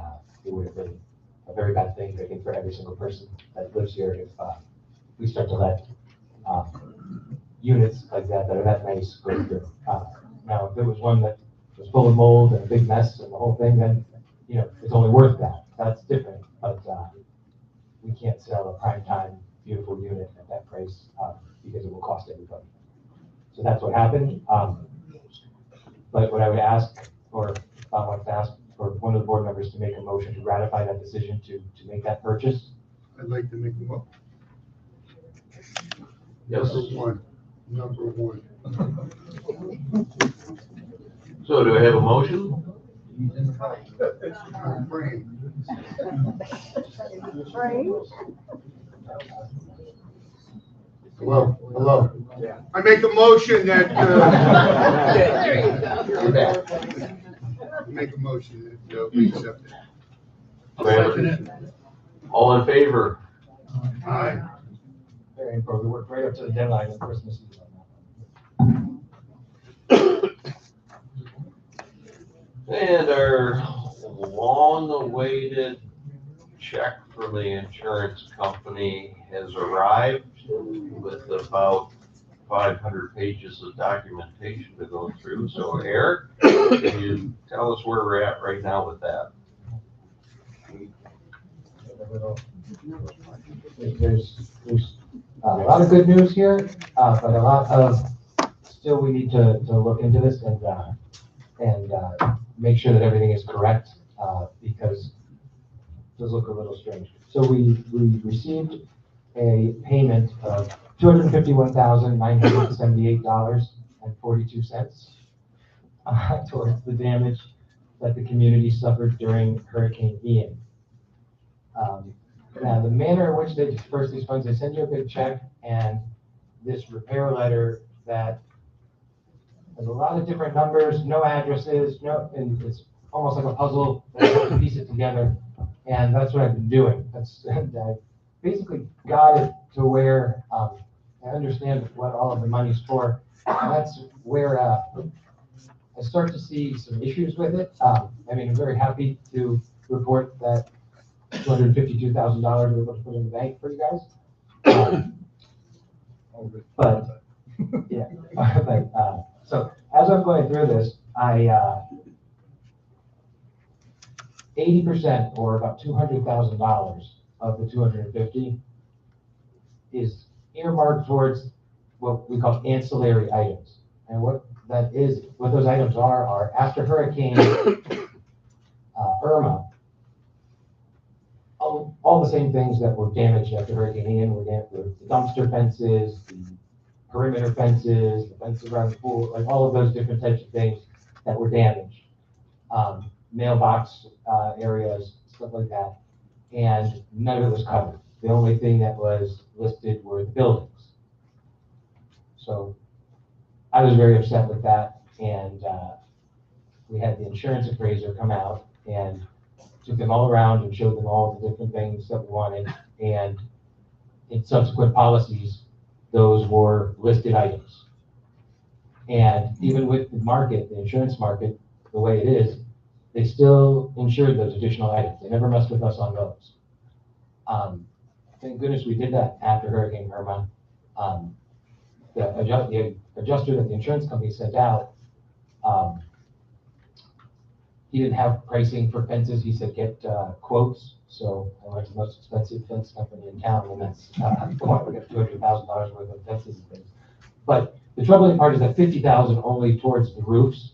it would have been a very bad thing, I think, for every single person that lives here if we start to let units like that are that nice go through. Now, if it was one that was full of mold and a big mess and the whole thing, then you know it's only worth that. That's different, but we can't sell a prime time beautiful unit at that price because it will cost everybody. So that's what happened. But what I would ask, or I want to ask for one of the board members to make a motion to ratify that decision to make that purchase. I'd like to make a motion. Yes. Number one. So do I have a motion? Hello. I make a motion that, There you go. make a motion that we accept it. All in favor? Aye. Very important. We worked right up to the deadline of Christmas Eve on And our long-awaited check from the insurance company has arrived with about 500 pages of documentation to go through. So Eric, can you tell us where we're at right now with that? There's a lot of good news here, but a lot of, still we need to look into this and make sure that everything is correct, because it does look a little strange. So we received a payment of $251,978.42 towards the damage that the community suffered during Hurricane Ian. Now, the manner in which they disperse these funds, they send you a big check and this repair letter that has a lot of different numbers, no addresses, and it's almost like a puzzle that you have to piece it together. And that's what I've been doing. And I basically got it to where I understand what all of the money's for. And that's where I start to see some issues with it. I mean, I'm very happy to report that $252,000 we're able to put in the bank for you guys. But yeah, so as I'm going through this, 80% or about $200,000 of the 250 is earmarked towards what we call ancillary items. And what those items are after Hurricane Irma, all the same things that were damaged after Hurricane Ian were damaged: the dumpster fences, the perimeter fences, the fences around the pool, like all of those different types of things that were damaged. Mailbox areas, stuff like that. And none of it was covered. The only thing that was listed were the buildings. So I was very upset with that. And we had the insurance appraiser come out and took them all around and showed them all the different things that we wanted. And in subsequent policies, those were listed items. And even with the market, the insurance market, the way it is, they still insured those additional items. They never messed with us on those. Thank goodness we did that after Hurricane Irma. The adjuster that the insurance company sent out, he didn't have pricing for fences. He said, get quotes. So I went to the most expensive fence company in town, and that's we got $200,000 worth of fences and things. But the troubling part is that 50,000 only towards the roofs,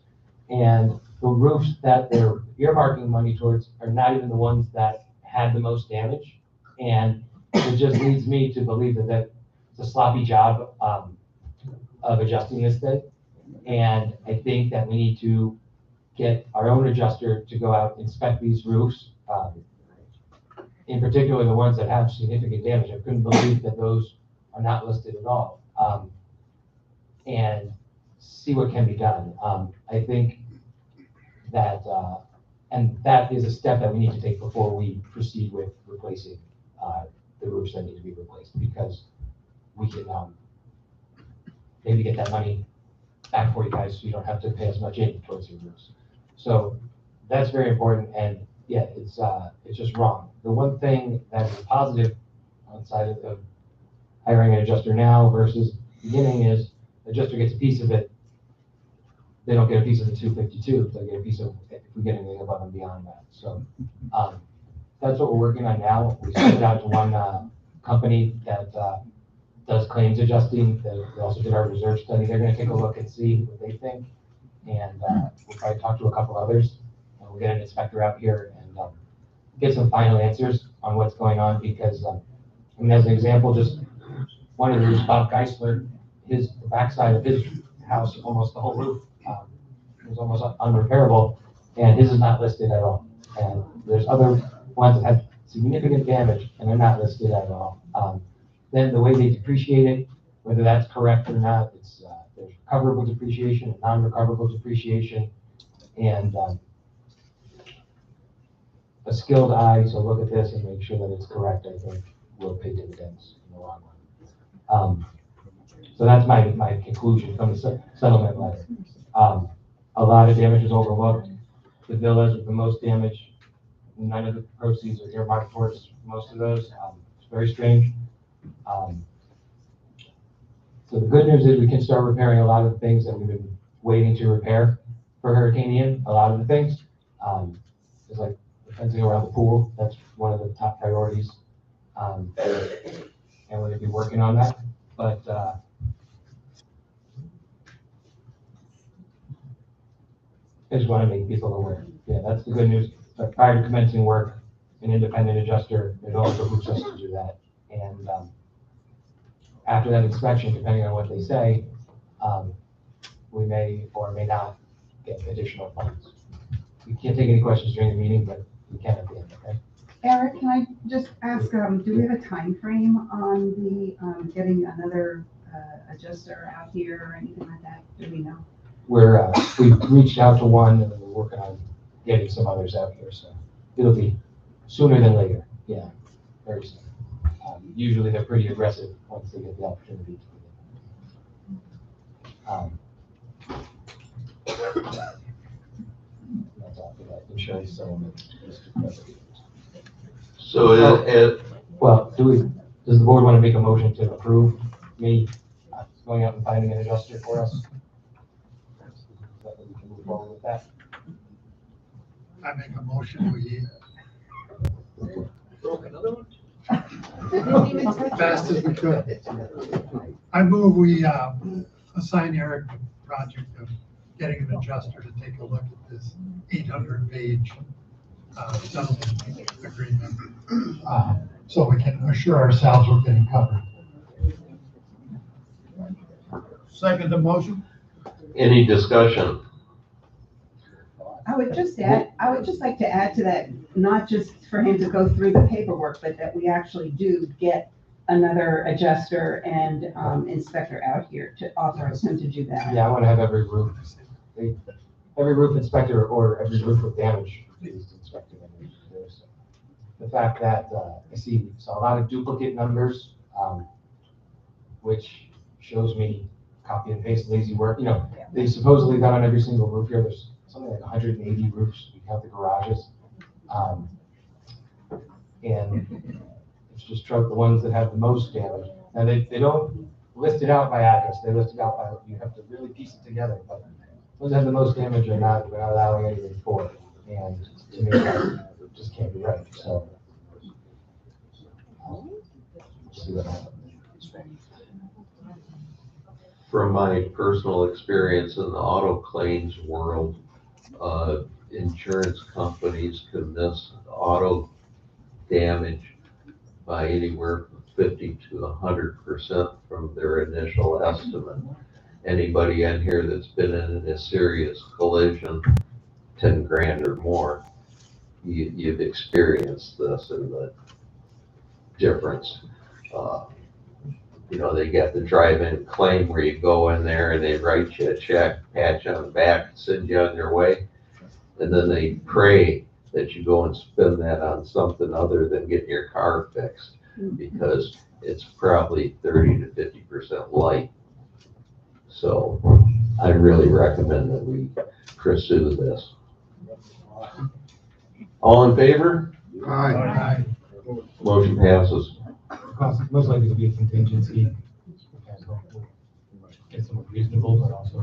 and the roofs that they're earmarking money towards are not even the ones that had the most damage. And it just leads me to believe that it's a sloppy job of adjusting this thing. And I think that we need to get our own adjuster to go out and inspect these roofs, in particular the ones that have significant damage. I couldn't believe that those are not listed at all, and see what can be done. I think that, and that is a step that we need to take before we proceed with replacing the roofs that need to be replaced, because we can maybe get that money back for you guys so you don't have to pay as much in towards your roofs. So that's very important, and yeah, it's just wrong. The one thing that is positive outside of hiring an adjuster now versus beginning is the adjuster gets a piece of it. They don't get a piece of the 252. They get a piece of if we get anything above and beyond that. So that's what we're working on now. We sent it out to one company that does claims adjusting. They also did our research study. They're going to take a look and see what they think, and we'll probably talk to a couple others. And we'll get an inspector out here and get some final answers on what's going on, because I mean, as an example, just one of the roofs, Bob Geisler, the backside of his house, almost the whole roof, was almost unrepairable, and his is not listed at all. And there's other ones that had significant damage, and they're not listed at all. Then the way they depreciate it, whether that's correct or not, it's there's recoverable depreciation and non-recoverable depreciation, and a skilled eye to look at this and make sure that it's correct, I think, will pay dividends in the long run. So that's my conclusion from the settlement letter. A lot of damage is overlooked. The villas with the most damage, none of the proceeds are earmarked towards most of those. It's very strange. So the good news is we can start repairing a lot of the things that we've been waiting to repair for Hurricane Ian. A lot of the things, it's like the fencing around the pool. That's one of the top priorities, and we're going to be working on that. But I just want to make people aware. Yeah, that's the good news. But prior to commencing work, an independent adjuster, it also behooves us to do that. And after that inspection, depending on what they say, we may or may not get additional funds. We can't take any questions during the meeting, but we can at the end, okay? Eric, can I just ask, do we have a time frame on the getting another adjuster out here or anything like that? Do we know? We've reached out to one, and we're working on getting some others out here, so it'll be sooner than later. Yeah, very soon. Usually they're pretty aggressive once they get the opportunity to. That's after that insurance settlement. So Well, does the board want to make a motion to approve me going out and finding an adjuster for us? That we can move forward with that. I make a motion, we broke another one? fast as we could. I move we assign Eric the project of getting an adjuster to take a look at this 800-page settlement agreement, so we can assure ourselves we're getting covered. Second the motion. Any discussion? I would just like to add to that, not just for him to go through the paperwork, but that we actually do get another adjuster and inspector out here to authorize him to do that. Yeah, I want to have every roof inspector or every roof with damage is inspected. The fact that I saw a lot of duplicate numbers, which shows me copy and paste lazy work. You know, they supposedly got on every single roof here. There's something like 180 roofs. We count the garages. And it's just the ones that have the most damage. Now, they don't list it out by address. They list it out by, you have to really piece it together. But ones that have the most damage are not, we're not allowing anything for it. And to me, that just can't be right. So, see what happens. From my personal experience in the auto claims world, insurance companies can miss auto damage by anywhere from 50 to 100% from their initial estimate. Anybody in here that's been in a serious collision, 10 grand or more, you've experienced this and the difference. You know, they got the drive-in claim where you go in there and they write you a check, pat you on the back, send you on your way. And then they pray that you go and spend that on something other than getting your car fixed, because it's probably 30 to 50% light. So I really recommend that we pursue this. All in favor? Aye. Motion passes. Most likely to be a contingency. And hopefully get somewhat reasonable, but also.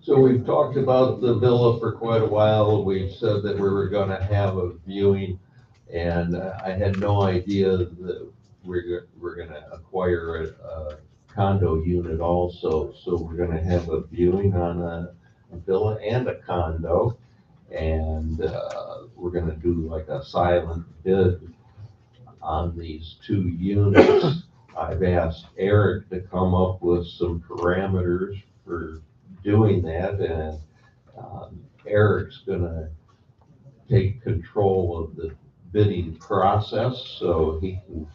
So we've talked about the villa for quite a while. We said that we were gonna have a viewing, and I had no idea that we're gonna acquire a condo unit also. So we're gonna have a viewing on a villa and a condo, and we're gonna do like a silent bid on these 2 units. I've asked Eric to come up with some parameters for doing that, and Eric's gonna take control of the bidding process, so he can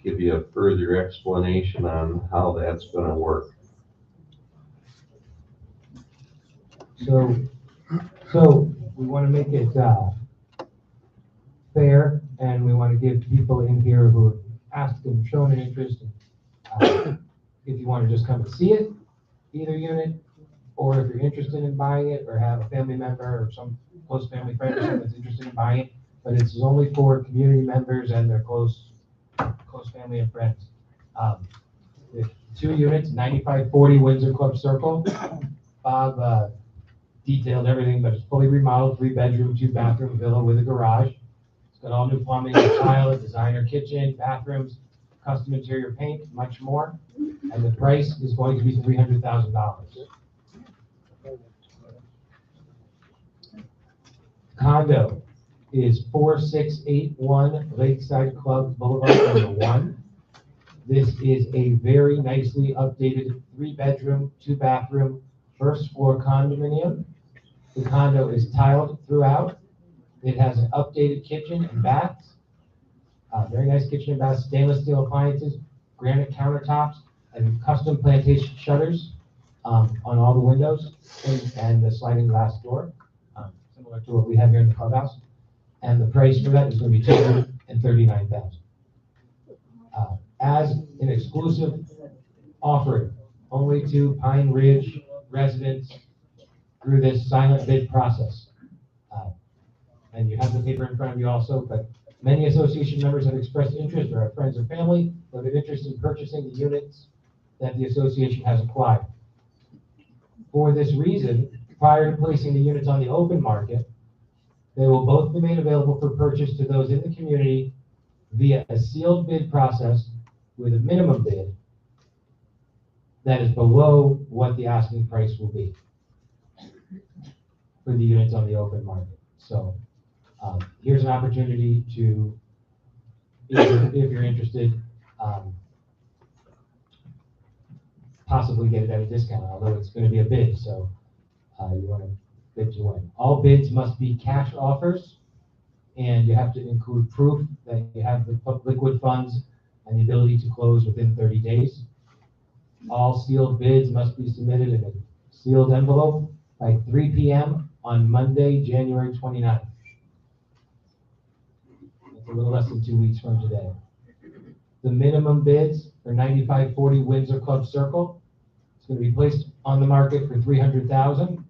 give you a further explanation on how that's gonna work. So we want to make it fair, and we want to give people in here who have asked and shown an interest. If you want to just come and see it, either unit, or if you're interested in buying it, or have a family member or some close family friend or something that's interested in buying it, but it's only for community members and their close family and friends. The 2 units, 9540 Windsor Club Circle. Bob detailed everything, but it's fully remodeled, 3-bedroom, 2-bathroom villa with a garage. It's got all new plumbing, tile, designer kitchen, bathrooms, custom interior paint, much more. And the price is going to be $300,000. Condo is 4681 Lakeside Club Boulevard, number 1. This is a very nicely updated 3-bedroom, 2-bathroom, 1st floor condominium. The condo is tiled throughout. It has an updated kitchen and baths. Very nice kitchen and baths, stainless steel appliances, granite countertops, and custom plantation shutters on all the windows and the sliding glass door, similar to what we have here in the clubhouse. And the price for that is going to be $239,000. As an exclusive offering, only to Pine Ridge residents through this silent bid process. And you have the paper in front of you also, but many association members have expressed interest, or have friends or family who have an interest in purchasing the units that the association has acquired. For this reason, prior to placing the units on the open market, they will both be made available for purchase to those in the community via a sealed bid process with a minimum bid that is below what the asking price will be for the units on the open market. So here's an opportunity to, if you're interested, possibly get it at a discount, although it's going to be a bid, so you want to bid to win. All bids must be cash offers, and you have to include proof that you have the liquid funds and the ability to close within 30 days. All sealed bids must be submitted in a sealed envelope by 3 p.m. on Monday, January 29th. That's a little less than 2 weeks from today. The minimum bids for 9540 Windsor Club Circle. It's going to be placed on the market for $300,000.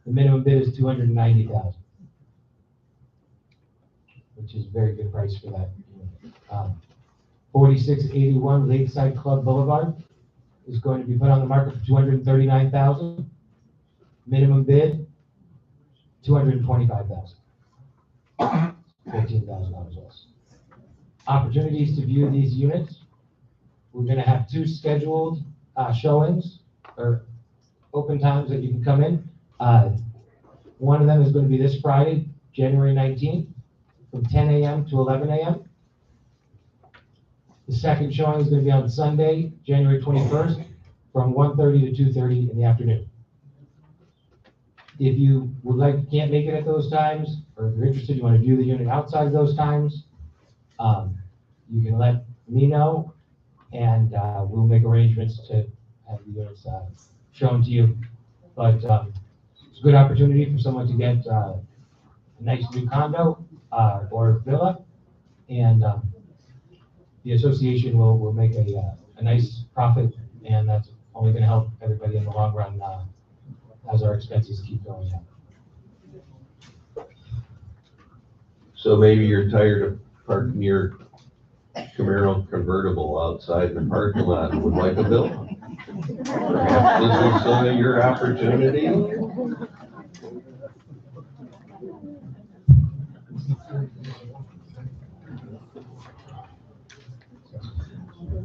The minimum bid is $290,000, which is a very good price for that. 4681 Lakeside Club Boulevard is going to be put on the market for $239,000. Minimum bid, $225,000. $15,000 less. Opportunities to view these units. We're going to have 2 scheduled showings or open times that you can come in. One of them is going to be this Friday, January 19th, from 10 a.m. to 11 a.m. The second showing is going to be on Sunday, January 21st, from 1:30 to 2:30 in the afternoon. If you can't make it at those times, or if you're interested, you want to view the unit outside of those times, you can let me know, and we'll make arrangements to have the units shown to you. But it's a good opportunity for someone to get a nice new condo or villa, and the association will make a nice profit, and that's only going to help everybody in the long run as our expenses keep going up. So maybe you're tired of parking your Camaro convertible outside the parking lot and would like a bill? Perhaps this is some of your opportunity?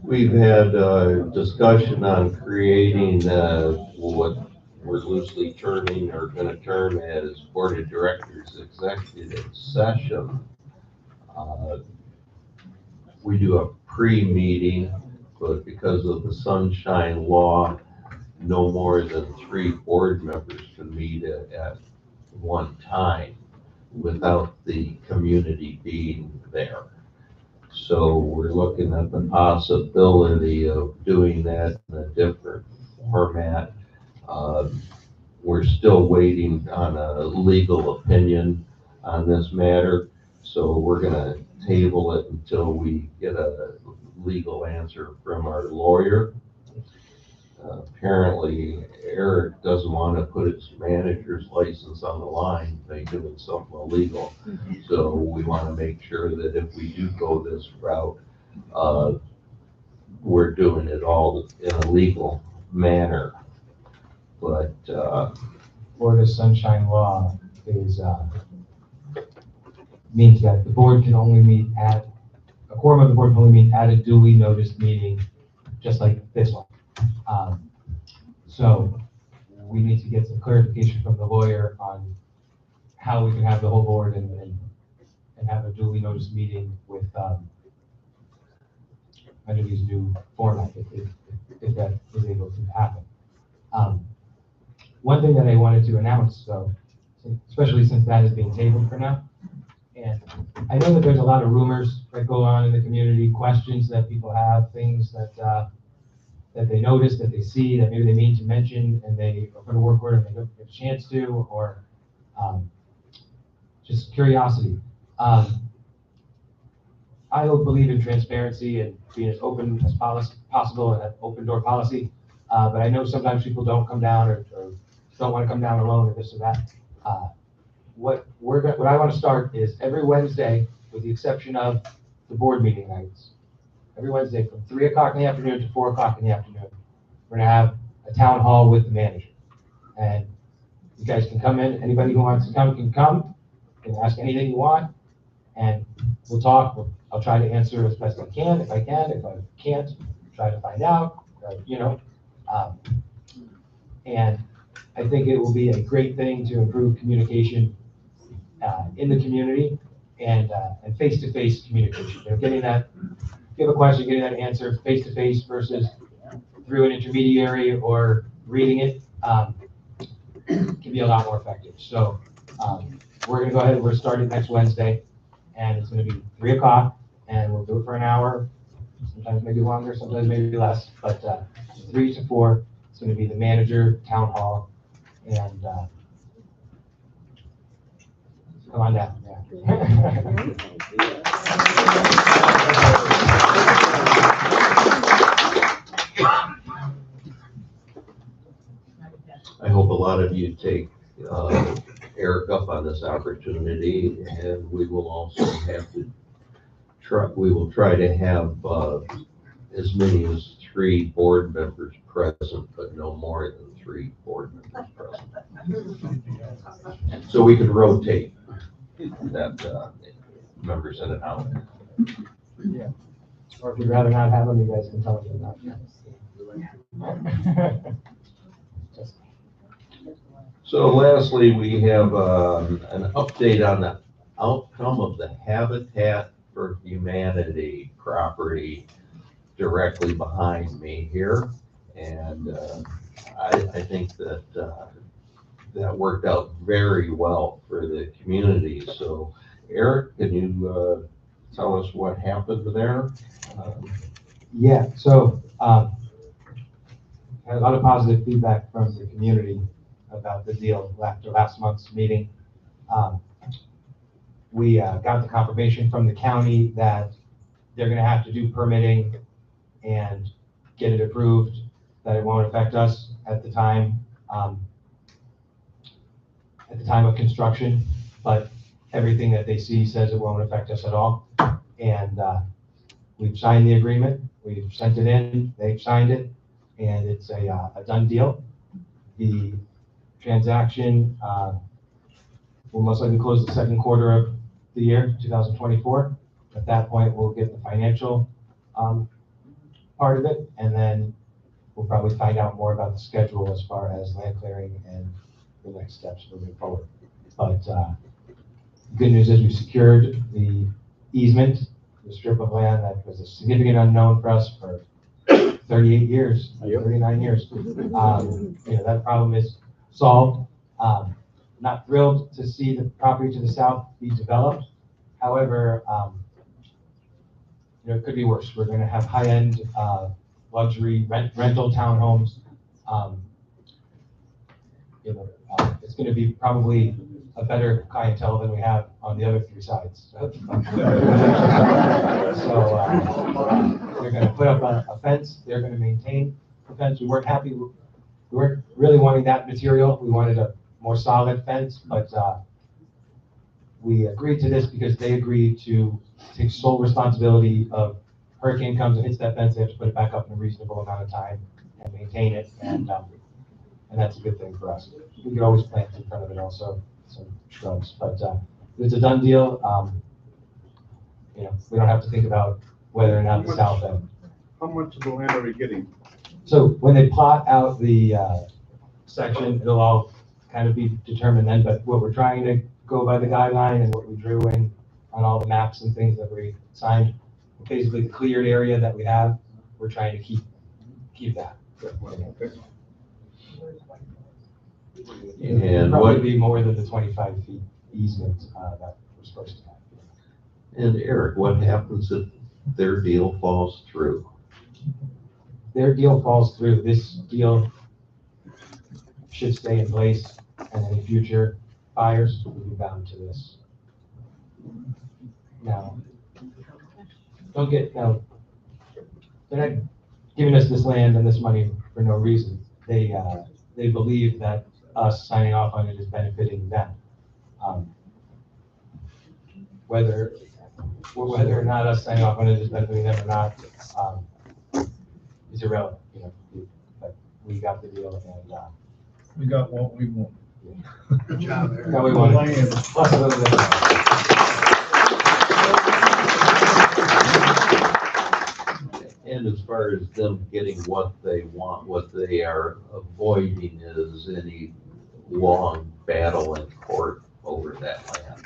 We've had a discussion on creating what we're loosely terming or going to term as Board of Directors Executive Session. We do a pre-meeting, but because of the sunshine law, no more than 3 board members can meet at one time without the community being there. So we're looking at the possibility of doing that in a different format. We're still waiting on a legal opinion on this matter, so we're gonna table it until we get a legal answer from our lawyer. Apparently Eric doesn't want to put his manager's license on the line by doing something illegal. So we want to make sure that if we do go this route, we're doing it all in a legal manner. But Florida Sunshine Law is means that the board can only meet at a quorum of the board can only meet at a duly noticed meeting, just like this one. So we need to get some clarification from the lawyer on how we can have the whole board and have a duly noticed meeting with under these new format if that is able to happen. One thing that I wanted to announce, though, especially since that is being tabled for now, and I know that there's a lot of rumors that go on in the community, questions that people have, things that that they notice, that they see, that maybe they mean to mention, and they are going to work with, and they don't get a chance to, or just curiosity. I believe in transparency and being as open as possible and have open door policy, but I know sometimes people don't come down or don't want to come down alone or this or that. What I want to start is every Wednesday, with the exception of the board meeting nights, every Wednesday from 3 o'clock in the afternoon to 4 o'clock in the afternoon, we're going to have a town hall with the manager. And you guys can come in. Anybody who wants to come can come. You can ask anything you want, and we'll talk. I'll try to answer as best I can. If I can, if I can't, try to find out, and I think it will be a great thing to improve communication in the community and face-to-face communication. Getting that, if you have a question, getting that answer face-to-face versus through an intermediary or reading it can be a lot more effective. So we're going to go ahead. We're starting next Wednesday, and it's going to be 3 o'clock, and we'll do it for an hour. Sometimes maybe longer, sometimes maybe less, but 3 to 4. It's going to be the manager town hall, and come on down. Yeah. I hope a lot of you take Eric up on this opportunity, and we will also have to we will try to have as many as 3 board members present, but no more than 3 board members present. So we can rotate that members in and out. Yeah. Or if you'd rather not have them, you guys can tell them not. So lastly, we have an update on the outcome of the Habitat for Humanity property directly behind me here. And I think that that worked out very well for the community. So Eric, can you tell us what happened there? Yeah, so had a lot of positive feedback from the community about the deal after last month's meeting. We got the confirmation from the county that they're gonna have to do permitting and get it approved, that it won't affect us at the time of construction, but everything that they see says it won't affect us at all. And we've signed the agreement, we've sent it in, they've signed it, and it's a done deal. The transaction will most likely close the second quarter of the year, 2024. At that point, we'll get the financial part of it, and then we'll probably find out more about the schedule as far as land clearing and the next steps moving forward. But good news is we secured the easement, the strip of land that was a significant unknown for us for 38 years, 39 years. That problem is solved. Not thrilled to see the property to the south be developed. However, it could be worse. We're going to have high-end luxury rental townhomes. It's going to be probably a better clientele than we have on the other 3 sides. So they're going to put up a fence. They're going to maintain the fence. We weren't happy. We weren't really wanting that material. We wanted a more solid fence, but we agreed to this because they agreed to take sole responsibility of hurricane comes and hits that fence. They have to put it back up in a reasonable amount of time and maintain it, and that's a good thing for us. We could always plant in front of it also some shrubs, but it's a done deal. We don't have to think about whether or not the south end. How much of the land are we getting? So when they plot out the section, it'll all kind of be determined then, but what we're trying to go by the guideline and what we drew in on all the maps and things that we signed, basically the cleared area that we have, we're trying to keep that. And probably what be more than the 25 feet easement that we're supposed to have. And Eric, what happens if their deal falls through? Their deal falls through. This deal should stay in place, and any future buyers will be bound to this. Now, they're not giving us this land and this money for no reason. They believe that us signing off on it is benefiting them. Whether or not us signing off on it is benefiting them or not is irrelevant. But we got the deal, and We got what we want. Good job, Eric. that we wanted. Plus a little bit. And as far as them getting what they want, what they are avoiding is any long battle in court over that land.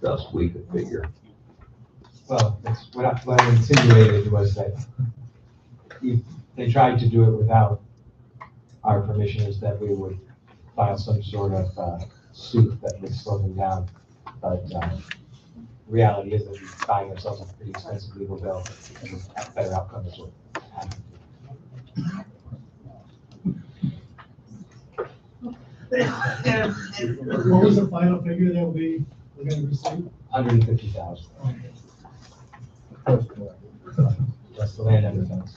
Thus, we could figure. Well, that's what I insinuated was that if they tried to do it without our permission, is that we would file some sort of suit that would slow them down. But reality is that we're buying ourselves a pretty expensive legal bill, and a better outcome is what happened. What was the final figure that we're gonna receive? 150,000. That's the land and the fence.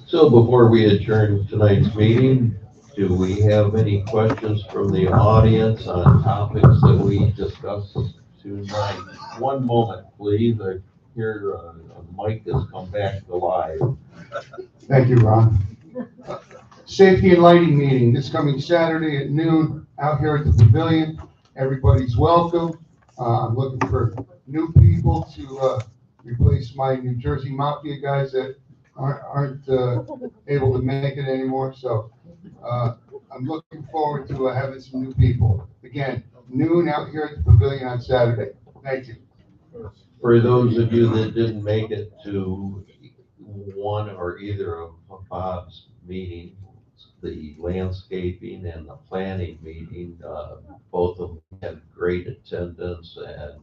So before we adjourn tonight's meeting, do we have any questions from the audience on topics that we discussed tonight? One moment, please. I hear a mic has come back to life. Thank you, Ron. Safety and lighting meeting this coming Saturday at noon out here at the pavilion. Everybody's welcome. I'm looking for new people to replace my New Jersey Mafia guys that aren't able to make it anymore. So I'm looking forward to having some new people. Again, noon out here at the pavilion on Saturday. Thank you. For those of you that didn't make it to one or either of Bob's meetings, the landscaping and the planning meeting, both of them had great attendance and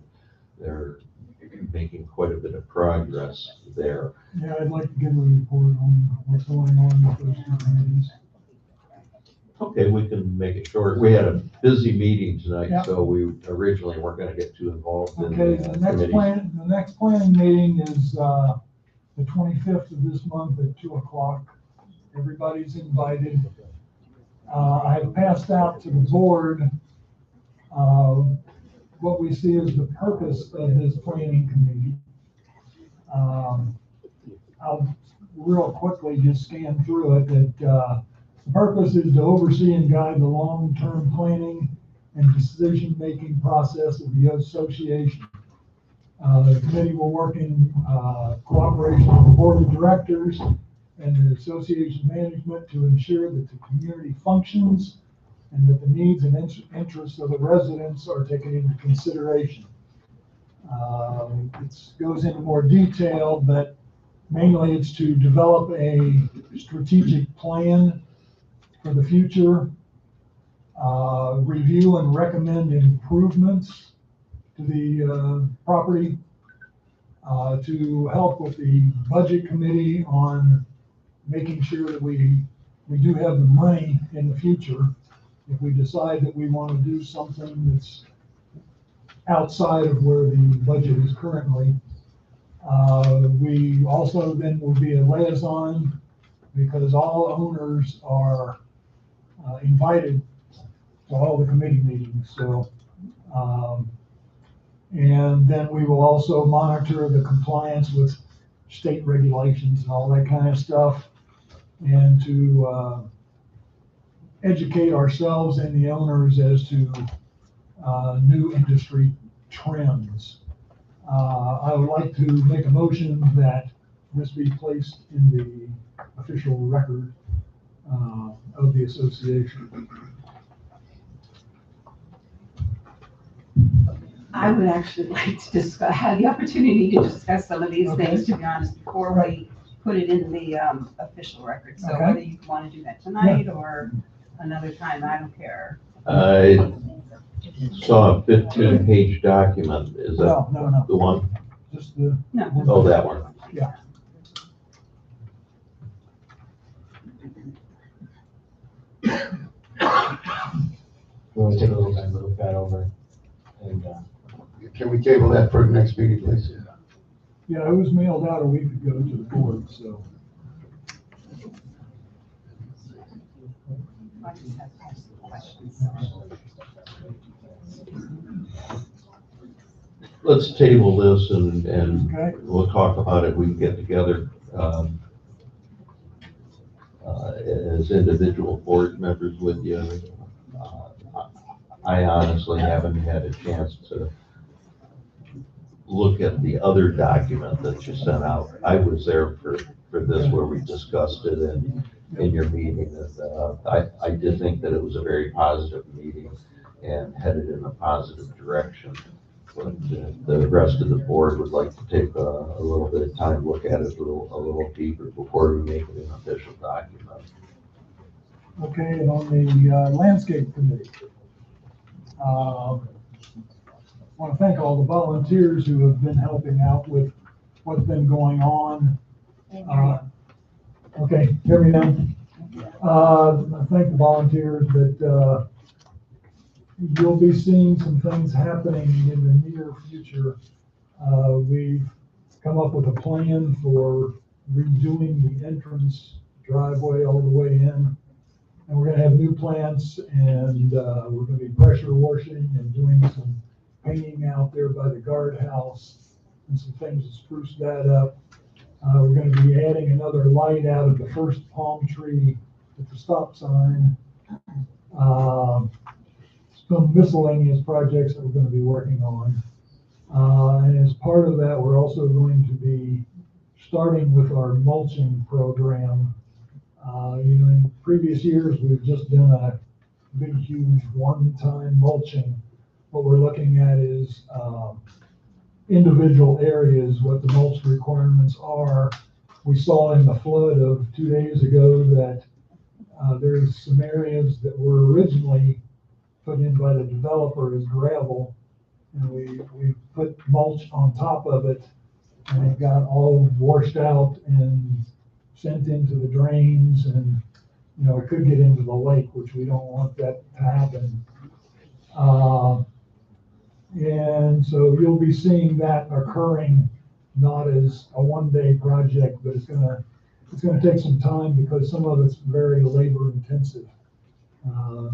they're making quite a bit of progress there. Yeah, I'd like to give a report on what's going on with those two committees. Okay, we can make it short. We had a busy meeting tonight, Yep. so we originally weren't gonna get too involved in Okay, the the next planning meeting is, the 25th of this month at 2:00. Everybody's invited. I have passed out to the board, what we see as the purpose of this planning committee. I'll real quickly just scan through it, that, the purpose is to oversee and guide the long-term planning and decision-making process of the association. The committee will work in cooperation with the board of directors and the association management to ensure that the community functions and that the needs and interests of the residents are taken into consideration. It goes into more detail, but mainly it's to develop a strategic plan for the future, review and recommend improvements to the property, to help with the budget committee on making sure that we do have the money in the future if we decide that we want to do something that's outside of where the budget is currently. We also then will be a liaison because all owners are invited to all the committee meetings. So, and then we will also monitor the compliance with state regulations and all that kind of stuff, and to educate ourselves and the owners as to new industry trends. I would like to make a motion that this be placed in the official record of the association. I would actually like to discuss, have the opportunity to discuss some of these things, to be honest, before we put it in the official record. So Okay. whether you want to do that tonight or another time, I don't care. I saw a 15-page document. Is that No. the one? Just the. No. Oh, that one. Yeah. We want to take a little time to look that over. And, Can we table that for the next meeting, please? Yeah, it was mailed out a week ago to the board, so. I just have to ask questions. Let's table this and Okay. we'll talk about it. We can get together as individual board members with you. I honestly haven't had a chance to look at the other document that you sent out. I was there for this where we discussed it in your meeting. And I did think that it was a very positive meeting and headed in a positive direction. But the rest of the board would like to take a little bit of time, look at it a little deeper before we make it an official document. Okay, and on the landscape committee, I want to thank all the volunteers who have been helping out with what's been going on. Okay, hear me now? I thank the volunteers that you'll be seeing some things happening in the near future. We've come up with a plan for redoing the entrance driveway all the way in. And we're gonna have new plants and, we're gonna be pressure washing and doing some painting out there by the guardhouse and some things to spruce that up. We're gonna be adding another light out of the first palm tree at the stop sign. Some miscellaneous projects that we're gonna be working on. And as part of that, we're also going to be starting with our mulching program. In previous years, we've just done a big, huge one-time mulching. What we're looking at is, individual areas, what the mulch requirements are. We saw in the flood of 2 days ago that, there's some areas that were originally put in by the developer as gravel. And we put mulch on top of it, and it got all washed out and sent into the drains, and, it could get into the lake, which we don't want that to happen. And so you'll be seeing that occurring, not as a one-day project, but it's gonna take some time because some of it's very labor intensive.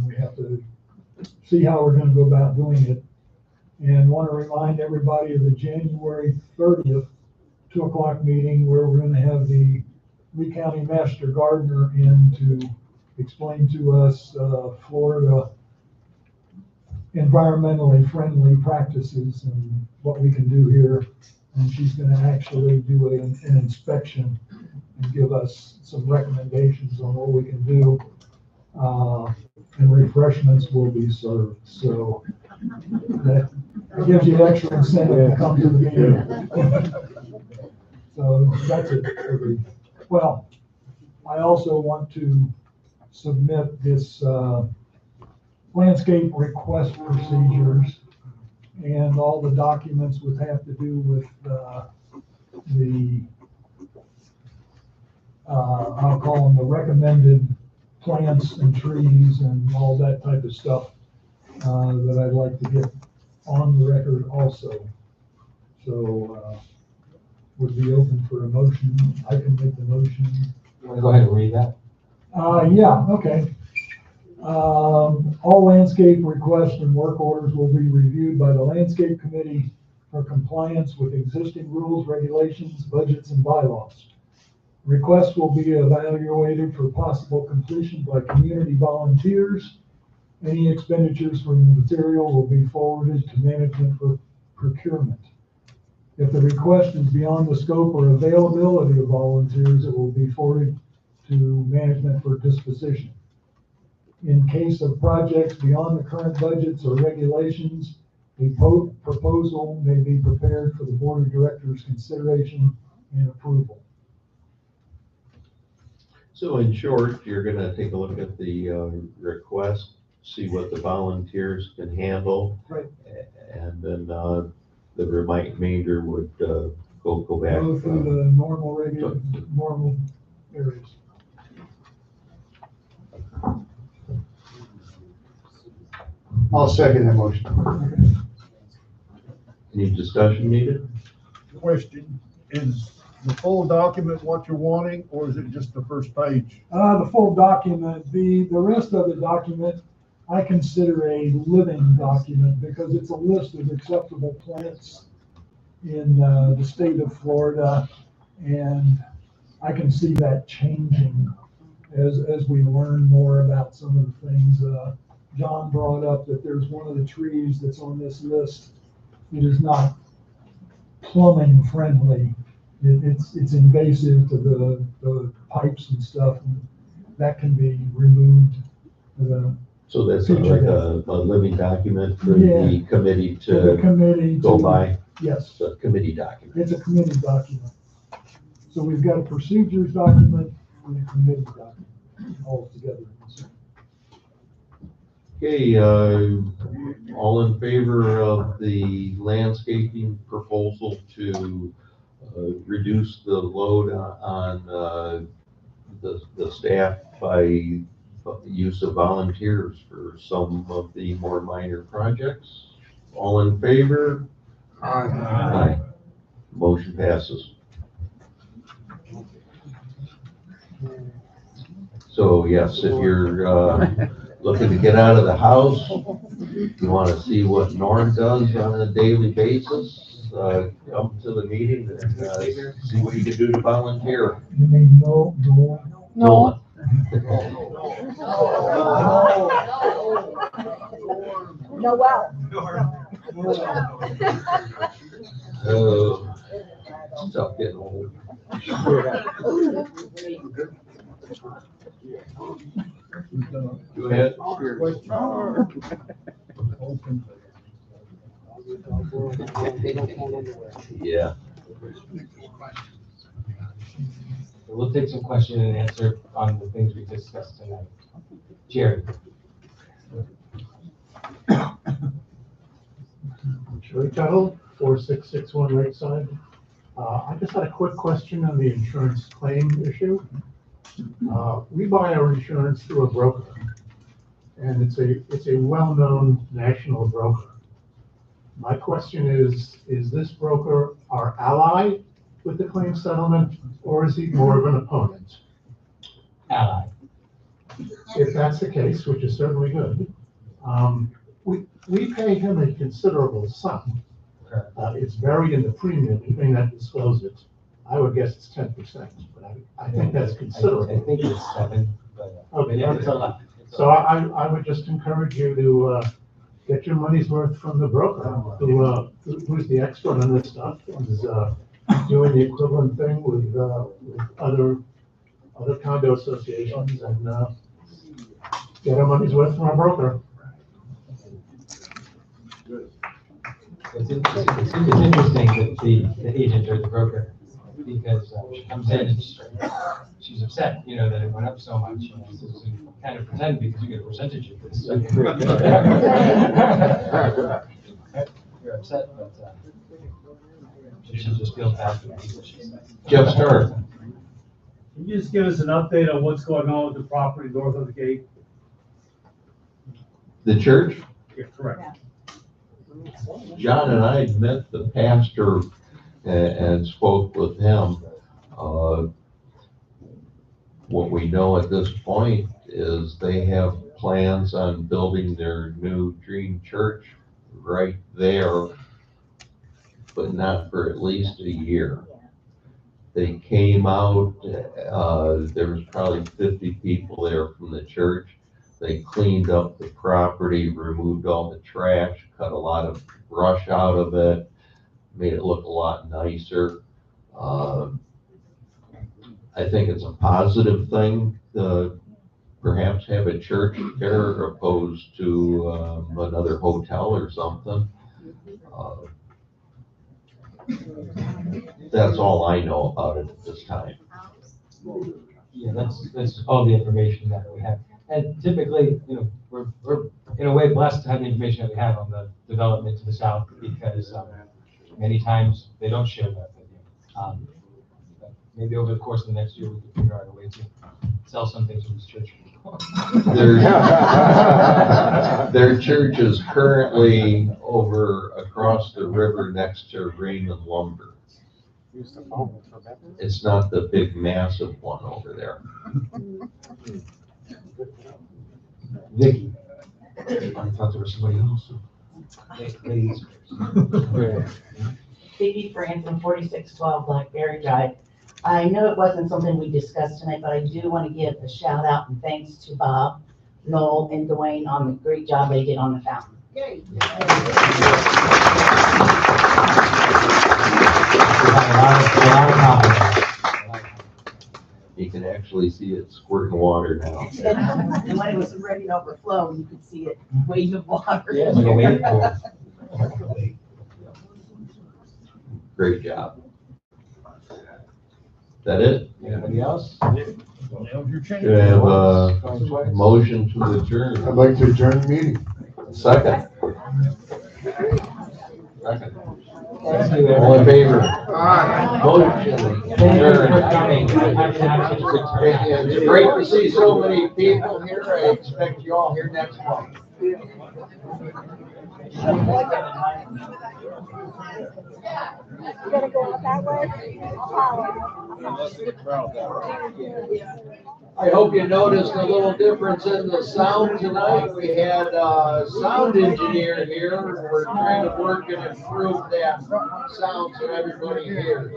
We have to see how we're gonna go about doing it. And want to remind everybody of the January 30th, 2:00 meeting where we're going to have the Lee County Master Gardener in to explain to us Florida environmentally friendly practices and what we can do here. And she's going to actually do an inspection and give us some recommendations on what we can do. And refreshments will be served. So that gives you extra incentive to come to the meeting. So that's it. Well, I also want to submit this landscape request procedures, and all the documents would have to do with I'll call them the recommended plants and trees and all that type of stuff that I'd like to get on the record also. So would be open for a motion. I can make the motion. You want to go ahead and read that? Yeah, okay. All landscape requests and work orders will be reviewed by the Landscape Committee for compliance with existing rules, regulations, budgets, and bylaws. Requests will be evaluated for possible completion by community volunteers. Any expenditures from the material will be forwarded to management for procurement. If the request is beyond the scope or availability of volunteers, it will be forwarded to management for disposition. In case of projects beyond the current budgets or regulations, a proposal may be prepared for the Board of Directors' consideration and approval. So in short, you're gonna take a look at the request, see what the volunteers can handle. Right. And then the remainder would go back. Go through the normal normal areas. I'll second that motion. Any discussion needed? Question, is the full document what you're wanting, or is it just the first page? The full document, the rest of the document, I consider a living document because it's a list of acceptable plants in the state of Florida. And I can see that changing as we learn more about some of the things. John brought up that there's one of the trees that's on this list. It is not plumbing friendly. It's invasive to the pipes and stuff, and that can be removed. So that's like a living document for the committee to go by? Yes. It's a committee document. It's a committee document. So we've got a procedures document and a committee document all together. Okay, all in favor of the landscaping proposal to reduce the load on the staff by use of volunteers for some of the more minor projects? All in favor? Aye. Motion passes. So yes, if you're, looking to get out of the house, you want to see what Norm does on a daily basis, come to the meeting and, see what you can do to volunteer. You mean no? No. Noel. Oh, stop getting old. Go ahead. Yeah. We'll take some question and answer on the things we discussed tonight. Jerry? Jerry Tuttle, 4661 Lakeside. I just had a quick question on the insurance claim issue. We buy our insurance through a broker, and it's a well-known national broker. My question is this broker our ally with the claim settlement, or is he more of an opponent? Ally. If that's the case, which is certainly good, we pay him a considerable sum. It's buried in the premium. He may not disclose it. I would guess it's 10%, but I think that's considerable. I think it's 7, but. Okay, Yeah, it's a lot. so I would just encourage you to get your money's worth from the broker, who's the expert on this stuff, who's doing the equivalent thing with other condo associations, and get our money's worth from our broker. It's interesting that the agent or the broker, because she comes in and she's upset, that it went up so much. And so you kind of pretend because you get a percentage of this. You're upset, but she just feels bad for the people she said. Jeff Starr. Can you just give us an update on what's going on with the property north of the gate? The church? Yeah, correct. John and I met the pastor and spoke with him. What we know at this point is they have plans on building their new dream church right there, but not for at least a year. They came out, there was probably 50 people there from the church. They cleaned up the property, removed all the trash, cut a lot of brush out of it, made it look a lot nicer. I think it's a positive thing to perhaps have a church there opposed to another hotel or something. That's all I know about it at this time. Yeah, that's all the information that we have. And typically, we're in a way blessed to have the information that we have on the development to the south, because many times they don't share that with you. But maybe over the course of the next year, we can figure out a way to sell some things from this church. Their church is currently over across the river next to Raymond Lumber. It's not the big massive one over there. Vicky. I thought there was somebody else. Ladies. Vicki Franklin, 4612 Blackberry Drive. I know it wasn't something we discussed tonight, but I do want to give a shout out and thanks to Bob, Noel, and Dwayne on the great job they did on the fountain. Yay. You can actually see it squirting water now. And when it was ready to overflow, you could see it wave of water. Yeah, like a wave pool. Great job. Is that it? Anybody else? Should I have a motion to adjourn? I'd like to adjourn the meeting. Second. Thank you, All in favor? Aye. Motion adjourned. It's great to see so many people here. I expect you all here next month. You gonna go out that way? I'll follow. I hope you noticed a little difference in the sound tonight. We had a sound engineer here. We're trying to work and improve that sound so everybody hears.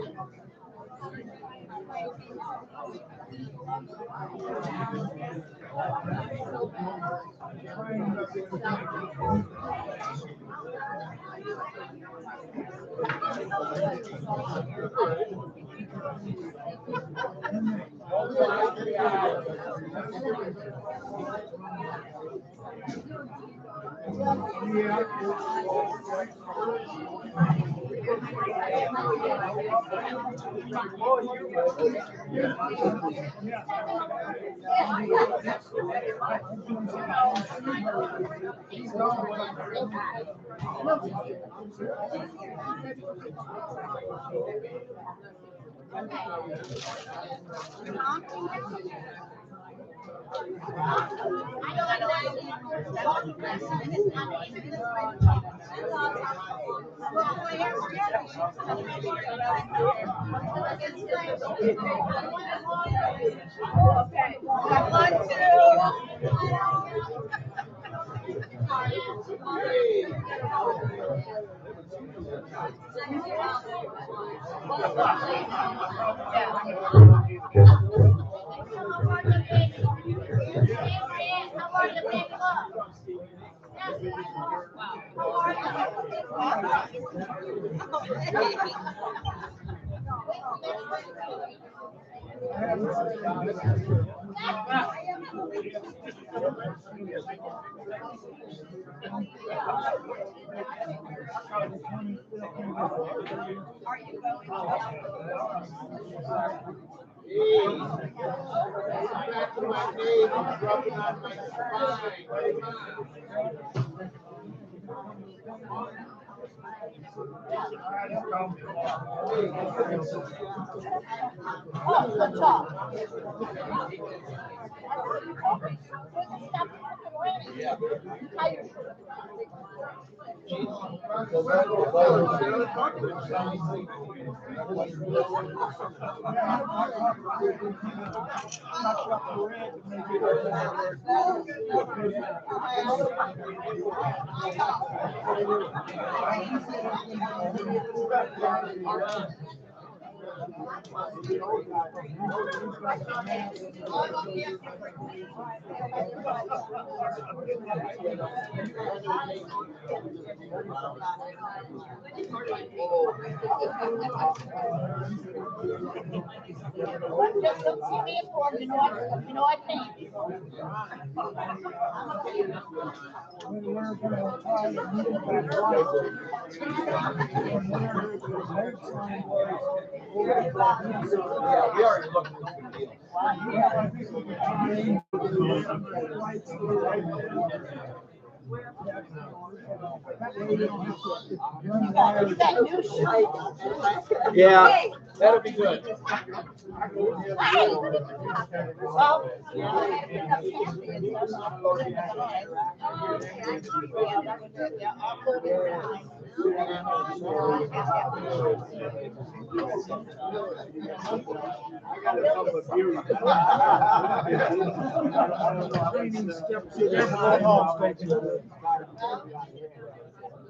Yeah, that'll be good.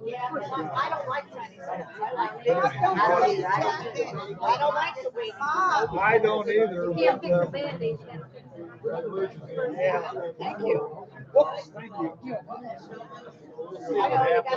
Yeah, I don't like Chinese. I don't like the way. I don't either. You can't fix the Band-Aid. Yeah. Thank you. Whoops, thank you. I already got